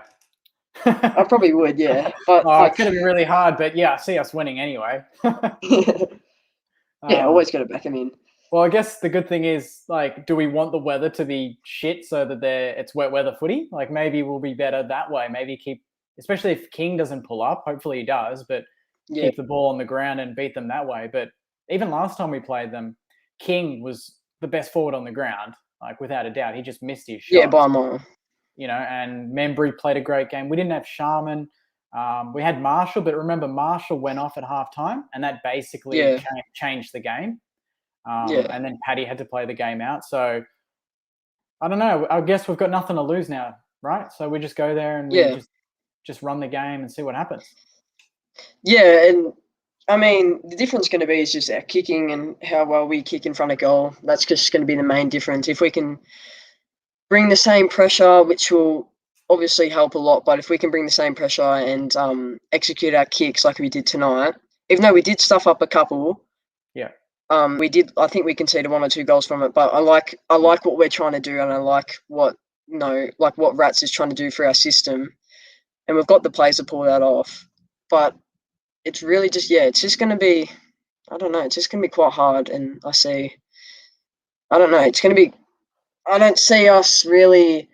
I probably would, yeah. But it's going to be really hard, but yeah, I see us winning anyway. Always got to back them in. Well, I guess the good thing is, like, do we want the weather to be shit so that it's wet weather footy? Like, maybe we'll be better that way. Maybe especially if King doesn't pull up. Hopefully he does, but keep the ball on the ground and beat them that way. But even last time we played them, King was the best forward on the ground, like without a doubt. He just missed his shot. Yeah, by a mile. And Membry played a great game. We didn't have Sharman. We had Marshall, but remember Marshall went off at halftime, and that basically changed the game. And then Paddy had to play the game out. So I don't know. I guess we've got nothing to lose now, right? So we just go there and we just run the game and see what happens. Yeah, and I mean the difference going to be is just our kicking and how well we kick in front of goal. That's just going to be the main difference. If we can bring the same pressure, which will obviously help a lot, but if we can bring the same pressure and execute our kicks like we did tonight, even though we did stuff up a couple. We did. I think we conceded 1 or 2 goals from it, but I like what we're trying to do, and I like what Rats is trying to do for our system, and we've got the players to pull that off. But it's really just it's just going to be, I don't know, it's just going to be quite hard, and I don't know, it's going to be. I don't see us really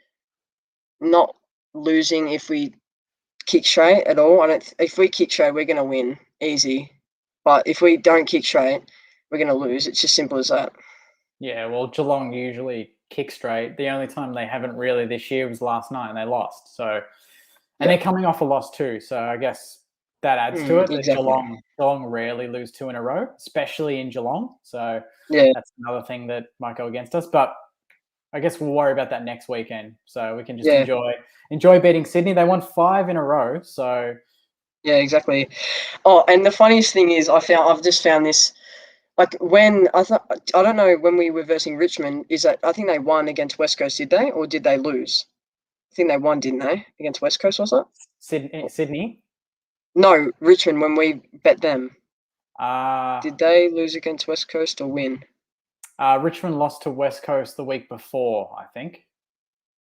not losing if we kick straight at all. If we kick straight, we're going to win easy. But if we don't kick straight, we're going to lose. It's just simple as that. Yeah, well, Geelong usually kick straight. The only time they haven't really this year was last night, and they lost. So, and they're coming off a loss too. So I guess that adds to it. Exactly. Geelong rarely lose 2 in a row, especially in Geelong. So that's another thing that might go against us. But I guess we'll worry about that next weekend. So we can just enjoy beating Sydney. They won 5 in a row. So yeah, exactly. Oh, and the funniest thing is, I've just found this. Like when I don't know when we were versing Richmond, is that I think they won against West Coast, did they, or did they lose? I think they won, didn't they, against West Coast? Was it Sydney? No, Richmond. When we bet them, Uh, did they lose against West Coast or win? Richmond lost to West Coast the week before, I think.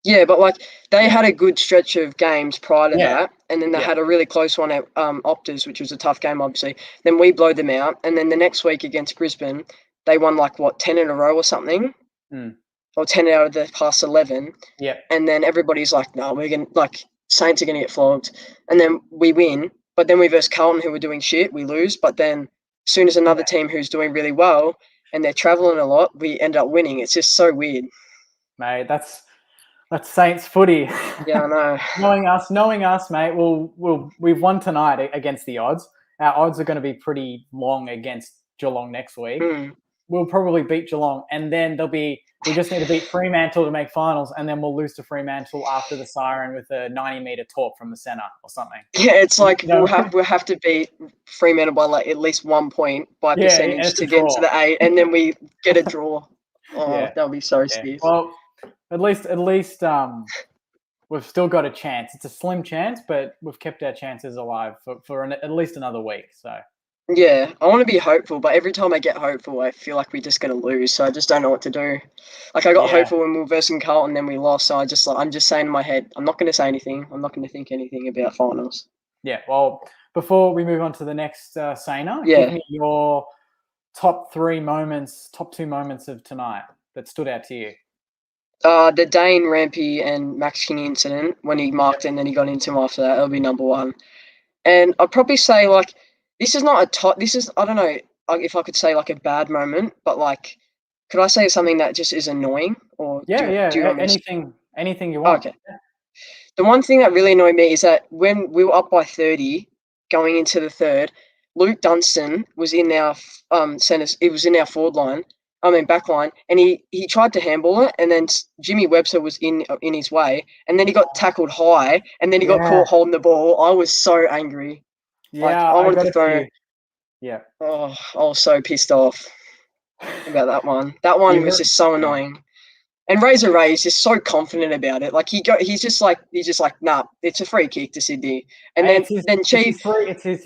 Yeah, but like they had a good stretch of games prior to that, and then they had a really close one at Optus, which was a tough game, obviously. Then we blowed them out, and then the next week against Brisbane, they won 10 in a row or something, or 10 out of the past 11. Yeah, and then everybody's like, no, we're gonna Saints are gonna get flogged, and then we win, but then we verse Carlton, who were doing shit, we lose, but then as soon as another team who's doing really well and they're traveling a lot, we end up winning. It's just so weird, mate. That's Saints footy. Yeah, I know. knowing us, mate. We've won tonight against the odds. Our odds are going to be pretty long against Geelong next week. We'll probably beat Geelong, and then we just need to beat Fremantle to make finals, and then we'll lose to Fremantle after the siren with a 90-meter torp from the centre or something. Yeah, it's like we'll have to beat Fremantle by at least 1 point by percentage to get into the 8, and then we get a draw. Oh, that'll be so stiff. Well, at least we've still got a chance. It's a slim chance, but we've kept our chances alive for at least another week. So yeah, I want to be hopeful, but every time I get hopeful, I feel like we're just going to lose. So I just don't know what to do. Like I got hopeful when we were versing Carlton, then we lost. So I'm just saying in my head, I'm not going to say anything. I'm not going to think anything about finals. Yeah. Well, before we move on to the next Sainer, give me your top 2 moments of tonight that stood out to you. The Dane Rampy and Max Kinney incident when he marked and then he got into him after that. That'll be number 1. And I'd probably say this is not a top. This is, I don't know if I could say a bad moment, but could I say something that just is annoying? Or do you want anything you want. Okay. The one thing that really annoyed me is that when we were up by 30 going into the third, Luke Dunstan was in our centre. It was in our back line, and he tried to handball it, and then Jimmy Webster was in his way, and then he got tackled high, and then he got caught holding the ball. I was so angry. Yeah, I wanted to throw. Yeah. Oh, I was so pissed off about that one. That one was just so annoying. And Razor Ray is just so confident about it. He's just like, nah, it's a free kick to Sydney. And then Chief, it's his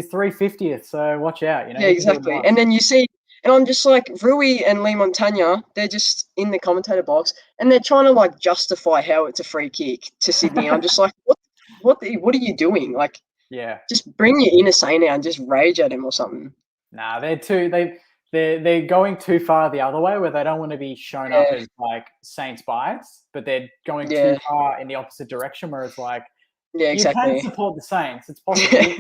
350th. So watch out, Yeah, exactly. And then you see, and I'm just like Rui and Lee Montagna, they're just in the commentator box, and they're trying to justify how it's a free kick to Sydney. I'm just like, what are you doing? Just bring your inner saint out and just rage at him or something. Nah, they're going too far the other way, where they don't want to be shown up as Saints bias, but they're going too far in the opposite direction, where it's exactly. You can support the Saints. It's possible.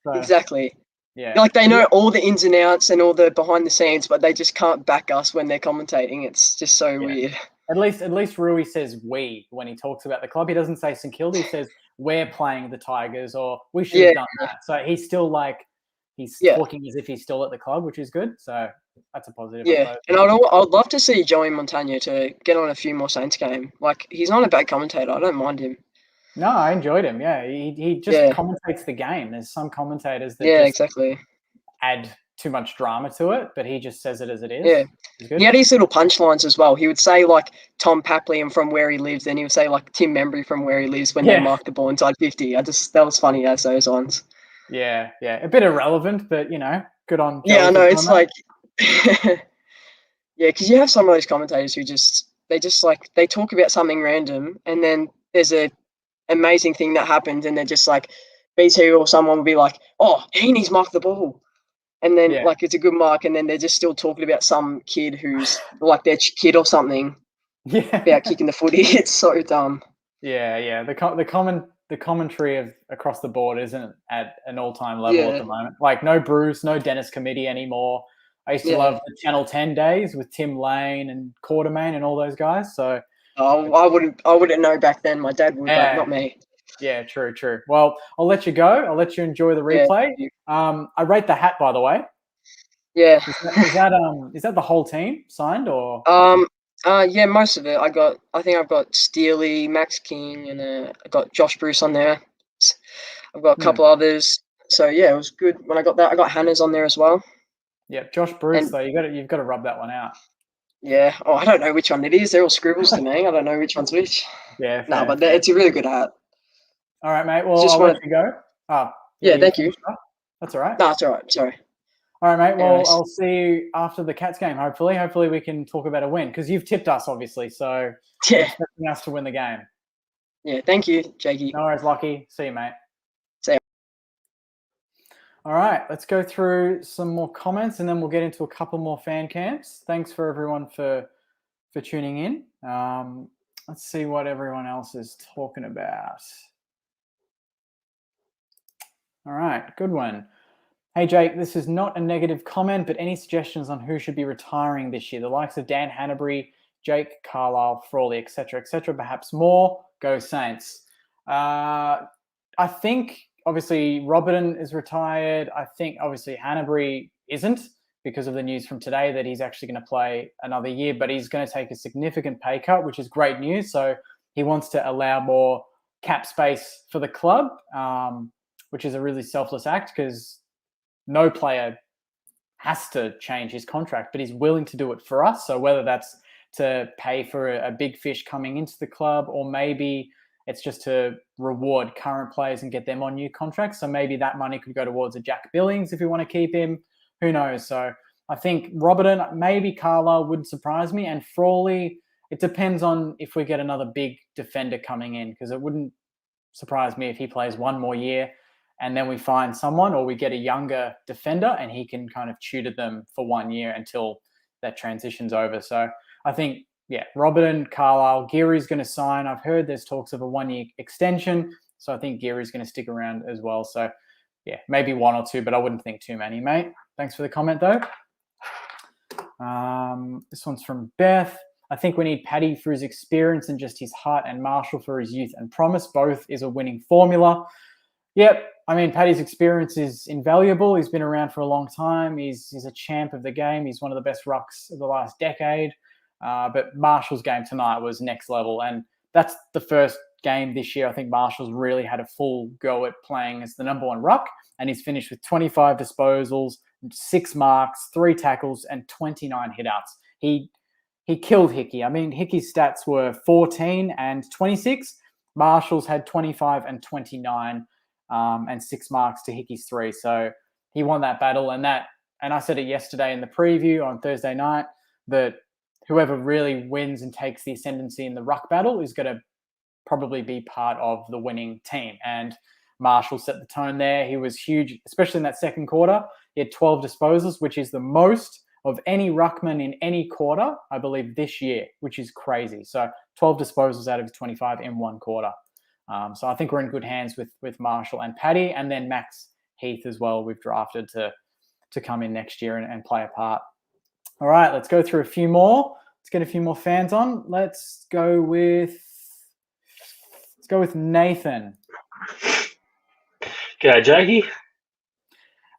So, exactly. Yeah. They know all the ins and outs and all the behind the scenes, but they just can't back us when they're commentating. It's just so weird. At least Rui says we when he talks about the club. He doesn't say St Kilda. He says we're playing the Tigers, or we should have done that. So he's still he's talking as if he's still at the club, which is good. So that's a positive. Yeah, and I'd love to see Joey Montagna to get on a few more Saints game. He's not a bad commentator. I don't mind him. No, I enjoyed him. Yeah, he just commentates the game. There's some commentators that exactly add too much drama to it, but he just says it as it is. Yeah, he had his little punchlines as well. He would say Tom Papley and from where he lives, then he would say Tim Membry from where he lives when they mark the ball inside 50. That was funny as those ones. Yeah, a bit irrelevant, but good on. Yeah, I know. It's because you have some of those commentators who they talk about something random, and then there's a amazing thing that happens, and they're just BT or someone will be like, "Oh, Heaney's marked the ball," and then it's a good mark, and then they're just still talking about some kid who's their kid or something. About kicking the footy. It's so dumb. Yeah. The the commentary of across the board isn't at an all-time level at Yeah. the moment. Like no Bruce, no Dennis Committee anymore. I used to Yeah. love the Channel 10 days with Tim Lane and Quartermain and all those guys. So I wouldn't know back then. My dad would, but Yeah. not me. yeah, true. Well, I'll let you go. I'll let you enjoy the Yeah, replay. thank you. I rate the hat, by the way. Yeah. Is that the whole team signed or? Yeah, most of it. I think I've got Steely, Max King, and I got Josh Bruce on there. I've got a couple others. So yeah, it was good when I got that. I got Hannah's on there as well. Yeah, Josh Bruce And- though. You've got to rub that one out. Yeah. Oh, I don't know which one it is. They're all scribbles to me. I don't know which one's which. Yeah. No, fair, but fair. it's a really good hat. All right, mate. Well, Just I'll wanna- let you go. Yeah, thank you. finished up? That's all right. No, it's all right. Sorry. All right, mate. Well, Anyways. I'll see you after the Cats game. Hopefully we can talk about a win because you've tipped us, obviously. So you're Yeah. expecting us to win the game. Yeah. Thank you, Jakey. No worries, Lockie. See you, mate. See ya. All right, let's go through some more comments and then we'll get into a couple more fan camps. Thanks for everyone for tuning in. Let's see what everyone else is talking about. All right, good one. Hey, Jake, this is not a negative comment, but any suggestions on who should be retiring this year? The likes of Dan Hanbury, Jake Carlisle, Frawley, etc., perhaps more. Go Saints. I think, obviously, Robertson is retired. I think, obviously, Hanbury isn't because of the news from today that he's actually going to play another year, but he's going to take a significant pay cut, which is great news. So he wants to allow more cap space for the club, which is a really selfless act because no player has to change his contract, but he's willing to do it for us. So whether that's to pay for a big fish coming into the club, or maybe it's just to reward current players and get them on new contracts. So maybe that money could go towards a Jack Billings if we want to keep him. Who knows? So I think Robertson, maybe Carlisle wouldn't surprise me. And Frawley, it depends on if we get another big defender coming in, because it wouldn't surprise me if he plays one more year and then we find someone, or we get a younger defender and he can kind of tutor them for 1 year until that transition's over. So I think, yeah, Robertson, Carlisle, Geary's going to sign. I've heard there's talks of a 1 year extension. So I think Geary's going to stick around as well. So yeah, maybe one or two, but I wouldn't think too many, mate. Thanks for the comment though. This one's from Beth. I think we need Paddy for his experience and just his heart, and Marshall for his youth and promise. Both is a winning formula. Yep. I mean, Paddy's experience is invaluable. He's been around for a long time. He's a champ of the game. He's one of the best rucks of the last decade. But Marshall's game tonight was next level. And that's the first game this year. I think Marshall's really had a full go at playing as the number one ruck. And he's finished with 25 disposals, 6 marks, 3 tackles, and 29 hitouts. He killed Hickey. I mean, Hickey's stats were 14 and 26. Marshall's had 25 and 29. And 6 marks to Hickey's 3. So he won that battle. And I said it yesterday in the preview on Thursday night, that whoever really wins and takes the ascendancy in the ruck battle is going to probably be part of the winning team. And Marshall set the tone there. He was huge, especially in that second quarter. He had 12 disposals, which is the most of any ruckman in any quarter, I believe, this year, which is crazy. So 12 disposals out of 25 in 1 quarter. So I think we're in good hands with Marshall and Paddy, and then Max Heath as well. We've drafted to come in next year and play a part. All right, let's go through a few more. Let's get a few more fans on. Let's go with Nathan. G'day, Jakey.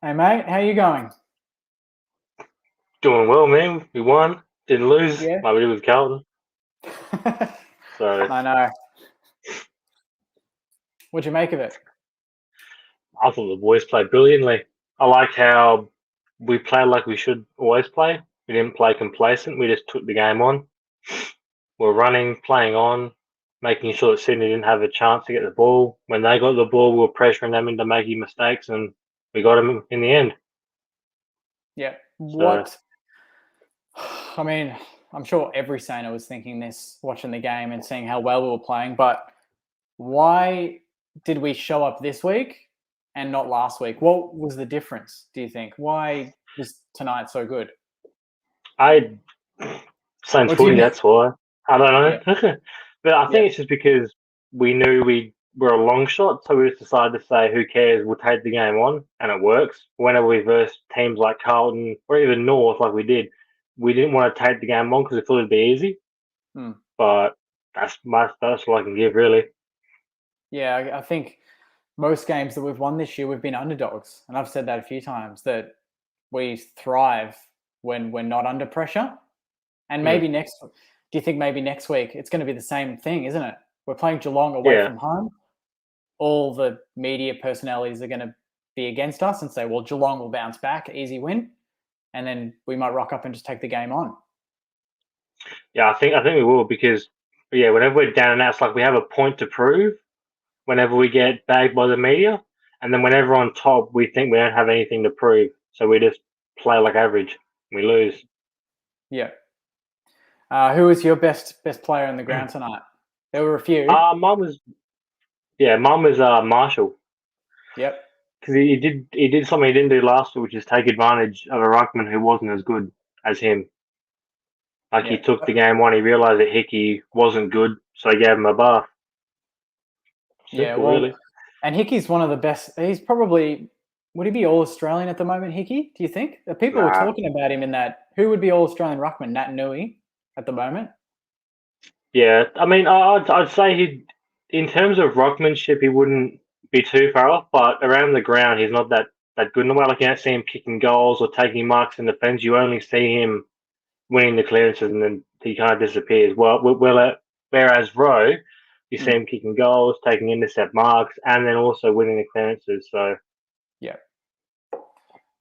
Hey mate, how you going? Doing well, man. We won, didn't lose, Yeah. like we did with Carlton. So I know. What'd you make of it? I thought the boys played brilliantly. I like how we played like we should always play. We didn't play complacent. We just took the game on. We're running, playing on, making sure that Sydney didn't have a chance to get the ball. When they got the ball, we were pressuring them into making mistakes, and we got them in the end. Yeah. What? I mean, I'm sure every Sainer was thinking this, watching the game and seeing how well we were playing, but why did we show up this week and not last week? What was the difference, do you think? Why was tonight so good? Same What do you footy, mean? that's why. I don't know. Yeah. But I think it's just because we knew we we're a long shot, so we just decided to say, who cares? We'll take the game on, and it works. Whenever we verse teams like Carlton or even North, like we did, we didn't want to take the game on because we thought it'd be easy. But that's all I can give, really. Yeah, I think most games that we've won this year, we've been underdogs, and I've said that a few times, that we thrive when we're not under pressure. And maybe do you think maybe next week it's going to be the same thing, isn't it? We're playing Geelong away from home. All the media personalities are going to be against us and say, well, Geelong will bounce back, easy win. And then we might rock up and just take the game on. Yeah, I think we will, because whenever we're down and out, it's like we have a point to prove whenever we get bagged by the media. And then whenever on top, we think we don't have anything to prove. So we just play like average. We lose. Yeah. Who was your best player on the ground tonight? There were a few. Mine was Marshall. Yep. Because he did something he didn't do last week, which is take advantage of a ruckman who wasn't as good as him. Like he took the game on, he realised that Hickey wasn't good, so he gave him a bath. Simple, really. And Hickey's one of the best. He's probably, would he be All-Australian at the moment, Hickey, do you think? People were talking about him in that, who would be All-Australian ruckman? Nat Nui at the moment? Yeah, I mean, I'd say in terms of ruckmanship, he wouldn't be too far off, but around the ground, he's not that good. No way, like you don't see him kicking goals or taking marks in defence. You only see him winning the clearances, and then he kind of disappears. Whereas Rowe, you see him kicking goals, taking intercept marks, and then also winning the clearances. So, yeah.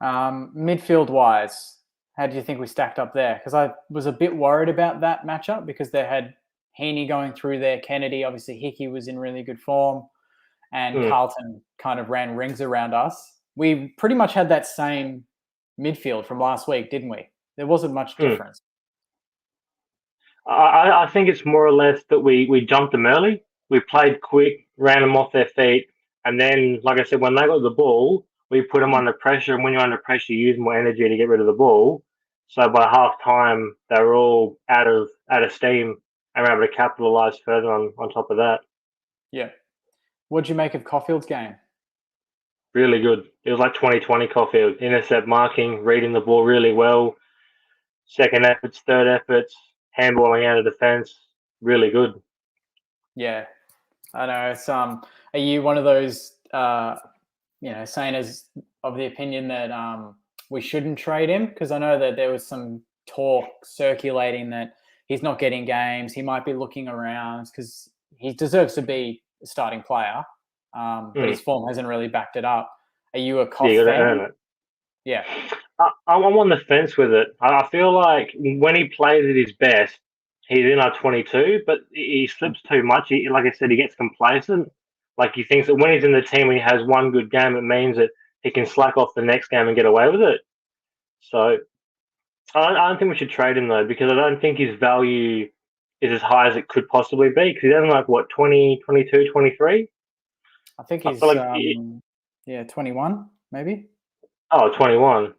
Midfield wise, how do you think we stacked up there? Because I was a bit worried about that matchup because they had Heaney going through there, Kennedy, obviously Hickey was in really good form, and Carlton kind of ran rings around us. We pretty much had that same midfield from last week, didn't we? There wasn't much difference. I think it's more or less that we jumped them early. We played quick, ran them off their feet, and then, like I said, when they got the ball, we put them under pressure. And when you're under pressure, you use more energy to get rid of the ball. So by half time, they were all out of steam, and we're able to capitalise further on top of that. Yeah. What did you make of Caulfield's game? Really good. It was like 2020 Caulfield. Intercept marking, reading the ball really well. Second efforts, third efforts, handballing out of defence. Really good. Yeah. I know. It's are you one of those saying as of the opinion that we shouldn't trade him? Because I know that there was some talk circulating that he's not getting games. He might be looking around because he deserves to be a starting player, but his form hasn't really backed it up. Are you a Koff fan? Earn it. Yeah. I'm on the fence with it. I feel like when he plays at his best, he's in our 22, but he slips too much. Like I said, he gets complacent. Like he thinks that when he's in the team and he has one good game, it means that he can slack off the next game and get away with it. So I don't think we should trade him, though, because I don't think his value is as high as it could possibly be, because he's only like, 20, 22, 23? I think he's 21, maybe. Oh, 21.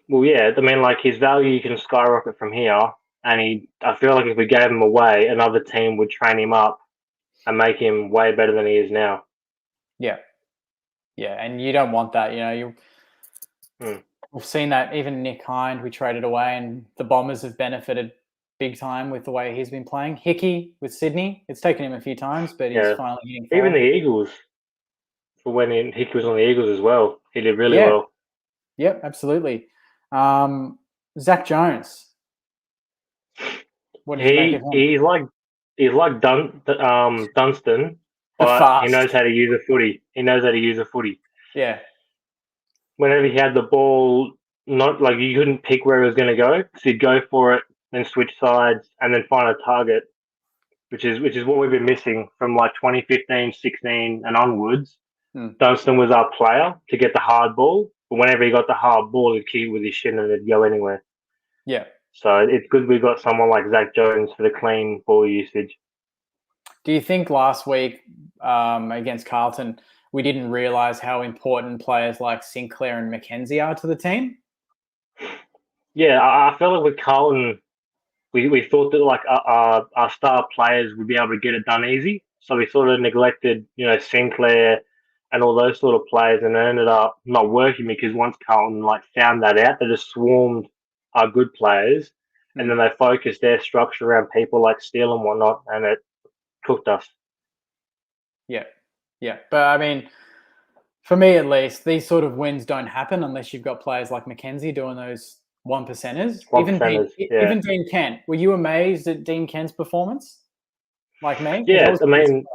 Well, yeah, I mean, like, his value can skyrocket from here, and I feel like if we gave him away, another team would train him up and make him way better than he is now. Yeah. Yeah, and you don't want that, We've seen that even Nick Hind, we traded away, and the Bombers have benefited big time with the way he's been playing. Hickey with Sydney, it's taken him a few times, but he's finally getting forward. Even the Eagles, for when Hickey was on the Eagles as well, he did really well. Yep, absolutely. Zach Jones. What did you make of him? He's like Dunstan, but he knows how to use a footy. Yeah. Whenever he had the ball, not like you couldn't pick where he was going to go, so he'd go for it, then switch sides, and then find a target, which is what we've been missing from like 2015, 16, and onwards. Dunstan was our player to get the hard ball, but whenever he got the hard ball, he'd kick it with his shin and it'd go anywhere. Yeah. So it's good we've got someone like Zach Jones for the clean ball usage. Do you think last week against Carlton, we didn't realise how important players like Sinclair and McKenzie are to the team? Yeah, I feel like with Carlton, we thought that like our star players would be able to get it done easy. So we sort of neglected, Sinclair and all those sort of players, and it ended up not working because once Carlton found that out, they just swarmed our good players, and then they focused their structure around people like Steele and whatnot, and it cooked us. Yeah. But I mean, for me at least, these sort of wins don't happen unless you've got players like Mackenzie doing those 1%ers. Even Dean Kent. Were you amazed at Dean Kent's performance? Like me? Yeah, I mean,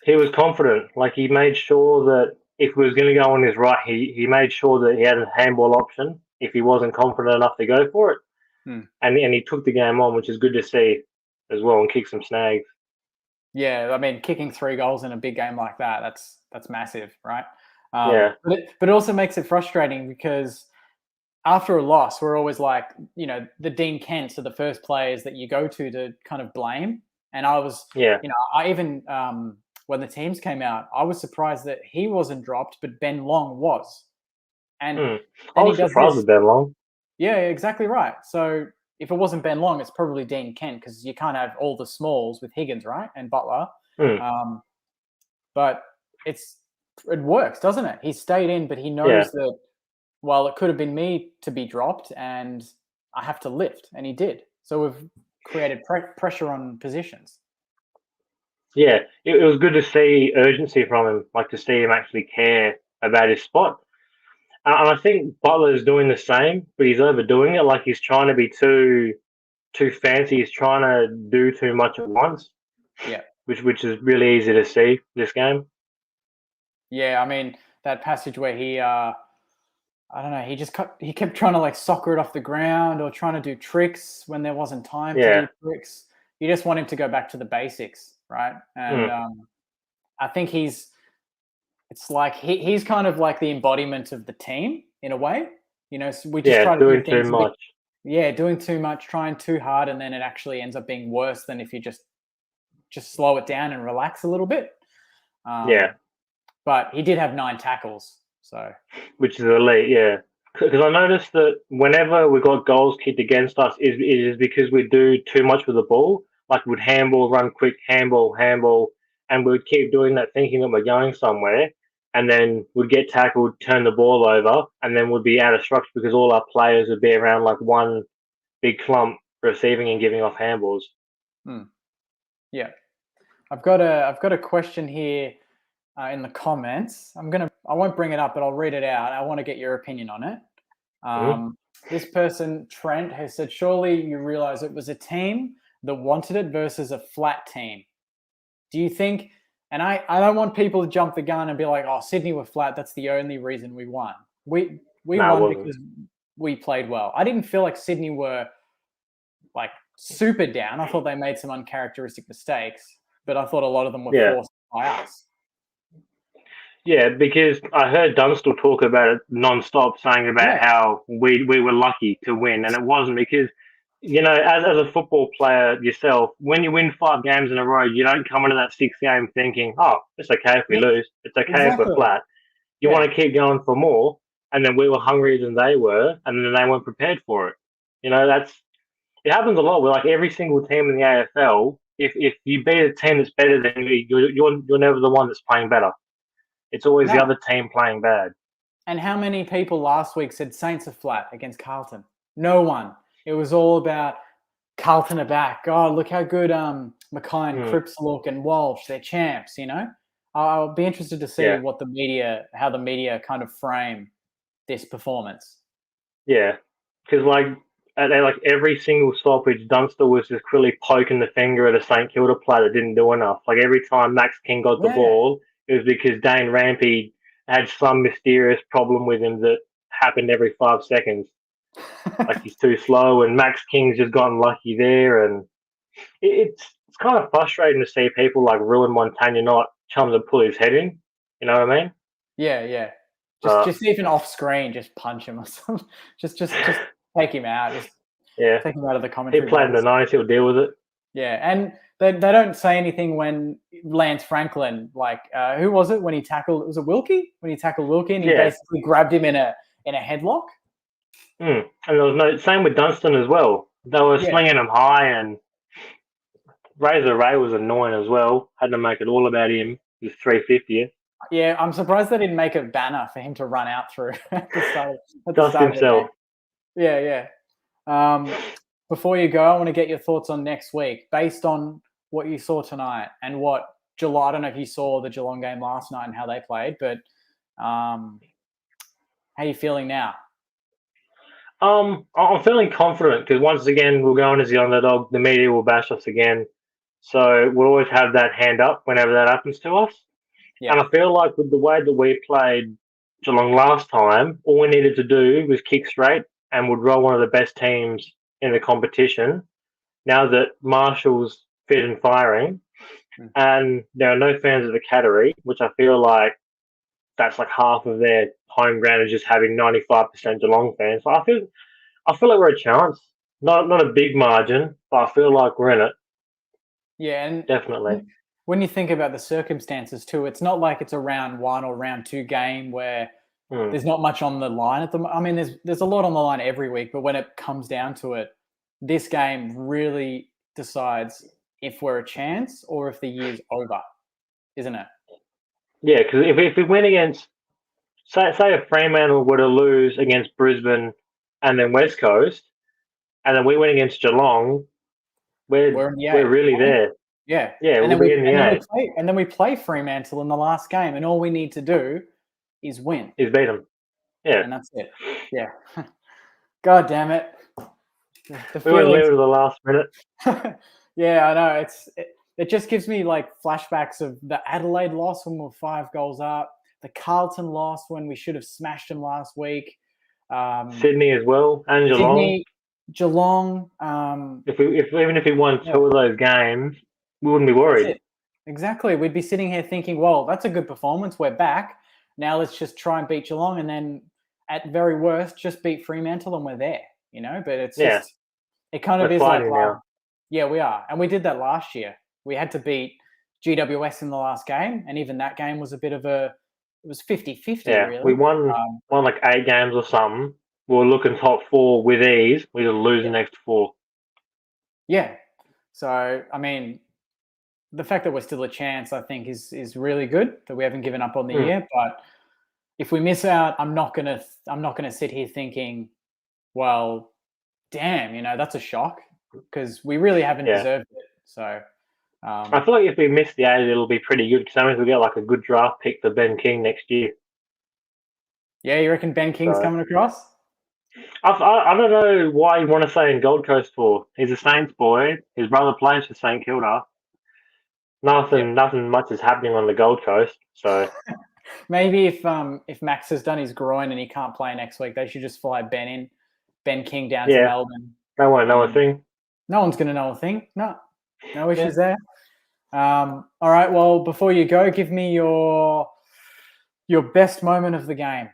he was confident. He made sure that if he was going to go on his right, he made sure that he had a handball option if he wasn't confident enough to go for it. And he took the game on, which is good to see as well, and kick some snags. Yeah, I mean, kicking 3 goals in a big game like that's massive, right? Yeah. But it also makes it frustrating because after a loss, we're always like, the Dean Kents are the first players that you go to kind of blame. And I was, I even when the teams came out, I was surprised that he wasn't dropped, but Ben Long was. And I was surprised with Ben Long. Yeah, exactly right. So if it wasn't Ben Long, it's probably Dean Kent because you can't have all the smalls with Higgins, right, and Butler. But it works, doesn't it? He stayed in, but he knows that, well, it could have been me to be dropped and I have to lift, and he did. So we've created pressure on positions. Yeah, it was good to see urgency from him, to see him actually care about his spot. And I think Butler's doing the same, but he's overdoing it. He's trying to be too fancy. He's trying to do too much at once. Yeah. Which is really easy to see this game. Yeah, I mean, that passage where he, I don't know, he kept trying to soccer it off the ground or trying to do tricks when there wasn't time to do tricks. You just want him to go back to the basics, right? And I think he's kind of like the embodiment of the team in a way. So we just try to doing too much. Doing too much, trying too hard, and then it actually ends up being worse than if you just slow it down and relax a little bit. But he did have 9 tackles, so which is elite, yeah. Because I noticed that whenever we got goals kicked against us, it is because we do too much with the ball. We'd handball, run quick, handball, and we'd keep doing that thinking that we're going somewhere, and then we'd get tackled, turn the ball over, and then we'd be out of structure because all our players would be around one big clump receiving and giving off handballs. Yeah. I've got a question here in the comments. I won't bring it up, but I'll read it out. I want to get your opinion on it. This person, Trent, has said, surely you realize it was a team that wanted it versus a flat team. Do you think, and I don't want people to jump the gun and be like, oh, Sydney were flat, that's the only reason we won. We won because we played well. I didn't feel like Sydney were super down. I thought they made some uncharacteristic mistakes, but I thought a lot of them were forced by us. Yeah, because I heard Dunstall talk about it non-stop, saying about how we were lucky to win, and it wasn't because, as a football player yourself, when you win 5 games in a row, you don't come into that 6th game thinking, oh, it's okay if we lose. It's okay if we're flat. You want to keep going for more, and then we were hungrier than they were, and then they weren't prepared for it. It happens a lot with every single team in the AFL. If you beat a team that's better than you, you're never the one that's playing better. It's always the other team playing bad. And how many people last week said Saints are flat against Carlton? No one. It was all about Carlton are back. Oh, look how good Mackay and Cripps look, and Walsh, they're champs, I'll be interested to see how the media kind of frame this performance. Yeah, because every single stoppage, Dunster was just clearly poking the finger at a St Kilda player that didn't do enough. Every time Max King got the ball, it was because Dane Rampy had some mysterious problem with him that happened every 5 seconds. He's too slow, and Max King's just gotten lucky there. And it's kind of frustrating to see people ruin Montagna not trying to pull his head in. You know what I mean? Yeah. Just even off screen, just punch him or something. Just take him out. Take him out of the commentary. He played in the 90s. He'll deal with it. Yeah, and they don't say anything when Lance Franklin, who was it when he tackled? Was it Wilkie? When he tackled Wilkie and he basically grabbed him in a headlock. And there was same with Dunstan as well. They were slinging him high, and Razor Ray was annoying as well. Had to make it all about him. He was 350th. Yeah, I'm surprised they didn't make a banner for him to run out through at the start. Just himself. Yeah. Before you go, I want to get your thoughts on next week, based on what you saw tonight and what Geelong. I don't know if you saw the Geelong game last night and how they played, but how are you feeling now? I'm feeling confident because once again we'll go on as the underdog. The media will bash us again, so we'll always have that hand up whenever that happens to us. Yeah. And I feel like with the way that we played Geelong last time, all we needed to do was kick straight and would roll one of the best teams in the competition. Now that Marshall's fit and firing, and there are no fans of the Cattery, which I feel like that's like half of their home ground is just having 95% Geelong fans. So I feel like we're a chance. Not a big margin, but I feel like we're in it. Yeah, and Definitely. when you think about the circumstances too, it's not like it's a round 1 or round 2 game where there's not much on the line at the moment. I mean, there's a lot on the line every week, but when it comes down to it, this game really decides if we're a chance or if the year's over, isn't it? Yeah, because if we win against, say if Fremantle were to lose against Brisbane and then West Coast, and then we win against Geelong, we're really there. Yeah, Yeah, and we'll be in the eight. And then we play Fremantle in the last game, and all we need to do is win. Is beat them. Yeah, and that's it. Yeah. God damn it. We won't leave it to the last minute. Yeah, I know. It just gives me like flashbacks of the Adelaide loss when we were 5 goals up, the Carlton loss when we should have smashed them last week. Sydney as well, and Geelong. Geelong. Even if we won 2 of those games, we wouldn't be worried. Exactly. We'd be sitting here thinking, well, that's a good performance. We're back. Now let's just try and beat Geelong, and then at very worst, just beat Fremantle and we're there, But it's just, it kind of is like, yeah, we are. And we did that last year. We had to beat GWS in the last game, and even that game was a bit of it was 50-50, really. We won like 8 games or something. We were looking top 4 with ease. We just lose the next 4. Yeah. So, I mean, the fact that we're still a chance, I think, is really good, that we haven't given up on the year. But if we miss out, I'm not gonna sit here thinking, well, damn, that's a shock, because we really haven't deserved it. So I feel like if we miss the 8, it'll be pretty good, because that means we get like a good draft pick for Ben King next year. Yeah, you reckon Ben King's coming across? I don't know why you want to say in Gold Coast for. He's a Saints boy. His brother plays for St Kilda. Nothing much is happening on the Gold Coast. So maybe if Max has done his groin and he can't play next week, they should just fly Ben King down to Melbourne. They won't know a thing. No one's going to know a thing. No issues there. All right. Well, before you go, give me your best moment of the game.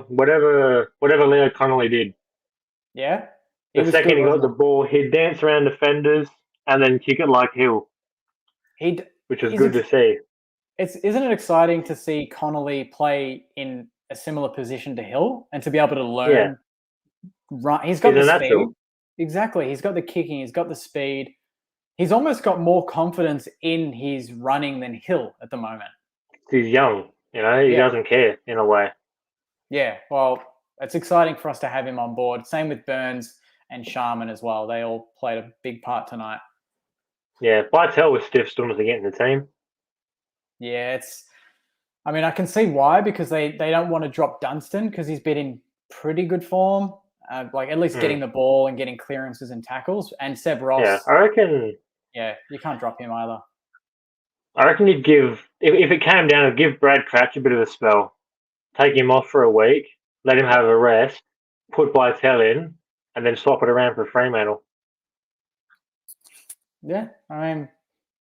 Whatever Leo Connolly did. Yeah. The second he got the ball, he'd dance around defenders and then kick it like Hill. Which was good to see. Isn't it exciting to see Connolly play in a similar position to Hill and to be able to learn? Run. He's got the speed. Exactly. He's got the kicking. He's got the speed. He's almost got more confidence in his running than Hill at the moment. He's young. He doesn't care in a way. Yeah. Well, it's exciting for us to have him on board. Same with Burns and Sharman as well. They all played a big part tonight. Yeah, Bytel was stiff still to get in the team. Yeah, I can see why, because they don't want to drop Dunstan because he's been in pretty good form, like at least getting the ball and getting clearances and tackles. And Seb Ross. Yeah, I reckon. Yeah, you can't drop him either. I reckon you'd give, if it came down, to give Brad Crouch a bit of a spell. Take him off for a week, let him have a rest, put Bytel in, and then swap it around for Fremantle. Yeah,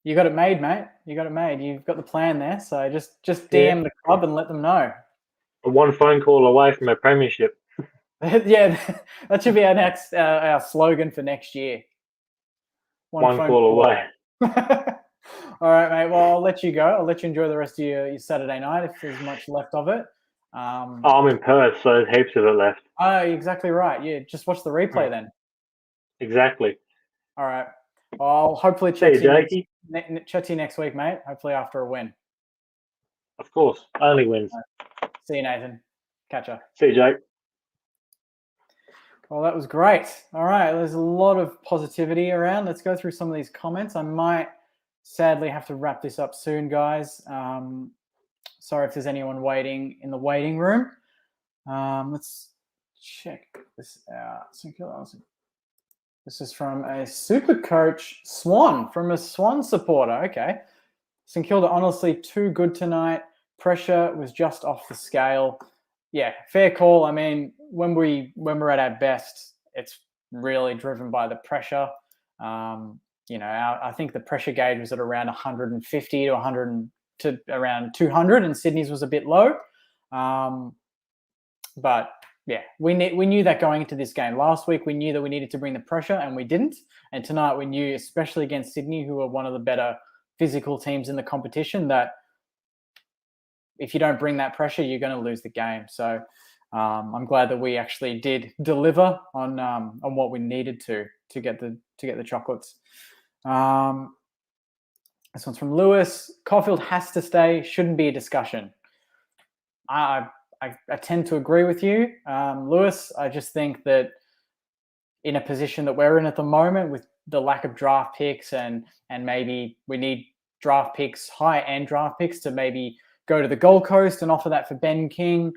you got it made, mate. You got it made. You've got the plan there. So just DM the club and let them know. One phone call away from a premiership. Yeah, that should be our slogan for next year. One phone call away. All right, mate. Well, I'll let you go. I'll let you enjoy the rest of your Saturday night if there's much left of it. I'm in Perth, so there's heaps of it left. Oh, exactly right. Yeah, just watch the replay then. Exactly. All right. I'll hopefully See you, Jakey. chat to you next week, mate. Hopefully after a win. Of course, only wins. See you, Nathan. Catch ya. See you, Jake. Well, that was great. All right, there's a lot of positivity around. Let's go through some of these comments. I might sadly have to wrap this up soon, guys. Sorry if there's anyone waiting in the waiting room. Let's check this out. This is from a super coach, Swan, from a Swan supporter. Okay. St Kilda, honestly, too good tonight. Pressure was just off the scale. Yeah, fair call. I mean, when we're at our best, it's really driven by the pressure. I think the pressure gauge was at around 150 to 100 to around 200, and Sydney's was a bit low. But yeah, we knew that going into this game. Last week, we knew that we needed to bring the pressure, and we didn't. And tonight, we knew, especially against Sydney, who are one of the better physical teams in the competition, that if you don't bring that pressure, you're going to lose the game. So I'm glad that we actually did deliver on what we needed to get the chocolates. This one's from Lewis. Caulfield has to stay. Shouldn't be a discussion. I tend to agree with you, Lewis. I just think that in a position that we're in at the moment, with the lack of draft picks and maybe we need draft picks, high-end draft picks, to maybe go to the Gold Coast and offer that for Ben King.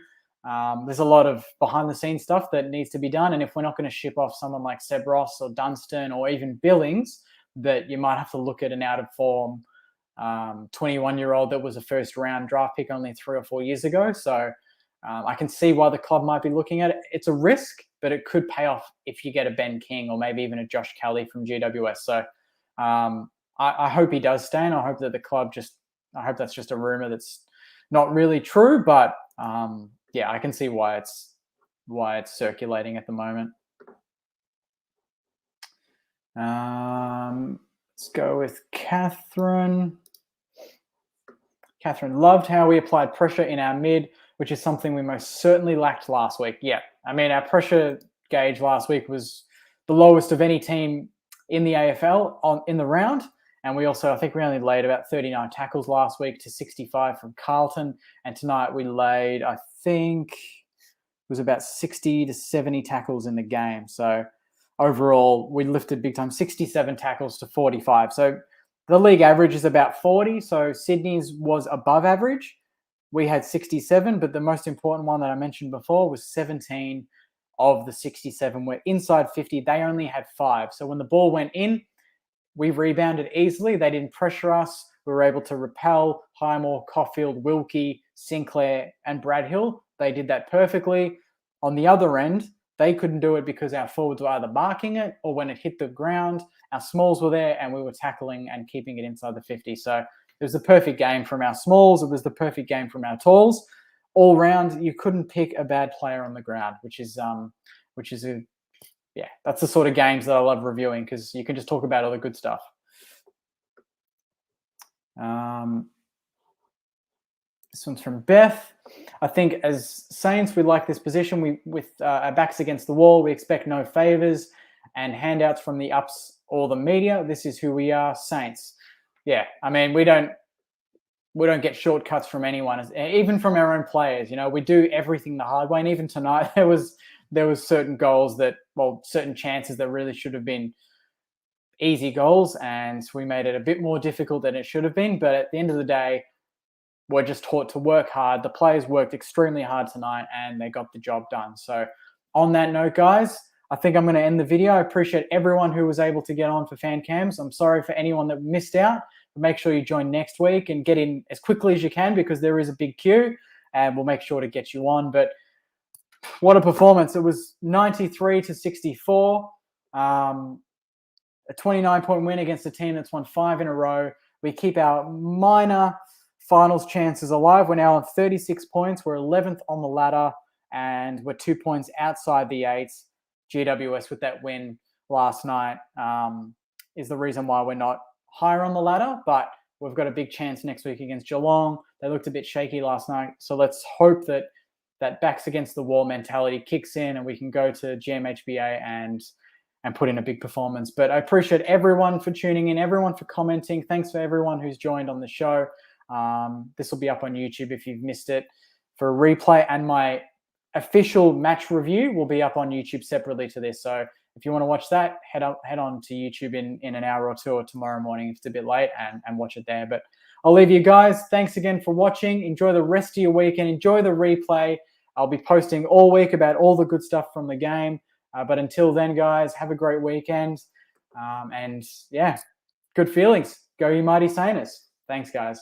There's a lot of behind-the-scenes stuff that needs to be done, and if we're not going to ship off someone like Seb Ross or Dunstan or even Billings, that you might have to look at an out-of-form 21-year-old that was a first-round draft pick only 3 or 4 years ago. So I can see why the club might be looking at it. It's a risk, but it could pay off if you get a Ben King or maybe even a Josh Kelly from GWS. So I hope he does stay, and I hope that the club I hope that's just a rumor that's not really true, but yeah, I can see why it's circulating at the moment. Let's go with Catherine. Catherine loved how we applied pressure in our mid, which is something we most certainly lacked last week. Yeah, I mean, our pressure gauge last week was the lowest of any team in the AFL in the round. And we also, I think we only laid about 39 tackles last week to 65 from Carlton. And tonight we laid, I think it was about 60 to 70 tackles in the game. So overall, we lifted big time, 67 tackles to 45. So the league average is about 40. So Sydney's was above average. We had 67, but the most important one that I mentioned before was 17 of the 67 were inside 50. They only had 5. So when the ball went in, we rebounded easily. They didn't pressure us. We were able to repel Highmore, Caulfield, Wilkie, Sinclair, and Brad Hill. They did that perfectly. On the other end, they couldn't do it because our forwards were either marking it or when it hit the ground, our smalls were there and we were tackling and keeping it inside the 50. So it was the perfect game from our smalls. It was the perfect game from our talls. All round, you couldn't pick a bad player on the ground, which is that's the sort of games that I love reviewing because you can just talk about all the good stuff. This one's from Beth. I think as Saints, we like this position. With our backs against the wall, we expect no favors and handouts from the ups or the media. This is who we are, Saints. Yeah, I mean, we don't get shortcuts from anyone, even from our own players. You know, we do everything the hard way. And even tonight, there was certain goals certain chances that really should have been easy goals, and we made it a bit more difficult than it should have been. But at the end of the day, we're just taught to work hard. The players worked extremely hard tonight, and they got the job done. So on that note, guys, I think I'm going to end the video. I appreciate everyone who was able to get on for fan cams. I'm sorry for anyone that missed out. But make sure you join next week and get in as quickly as you can because there is a big queue, and we'll make sure to get you on. But what a performance. It was 93 to 64. A 29-point win against a team that's won 5 in a row. We keep our minor finals chances alive. We're now on 36 points. We're 11th on the ladder, and we're 2 points outside the 8s. GWS with that win last night is the reason why we're not higher on the ladder, but we've got a big chance next week against Geelong. They looked a bit shaky last night, so let's hope that backs against the wall mentality kicks in and we can go to GMHBA and put in a big performance. But I appreciate everyone for tuning in, everyone for commenting. Thanks for everyone who's joined on the show. This will be up on YouTube if you've missed it for a replay, and my official match review will be up on YouTube separately to this. So if you want to watch that, head on to YouTube in an hour or two, or tomorrow morning if it's a bit late, and watch it there. But I'll leave you guys. Thanks again for watching. Enjoy the rest of your week and enjoy the replay. I'll be posting all week about all the good stuff from the game. But until then, guys, have a great weekend. And yeah, good feelings. Go you mighty Saners. Thanks, guys.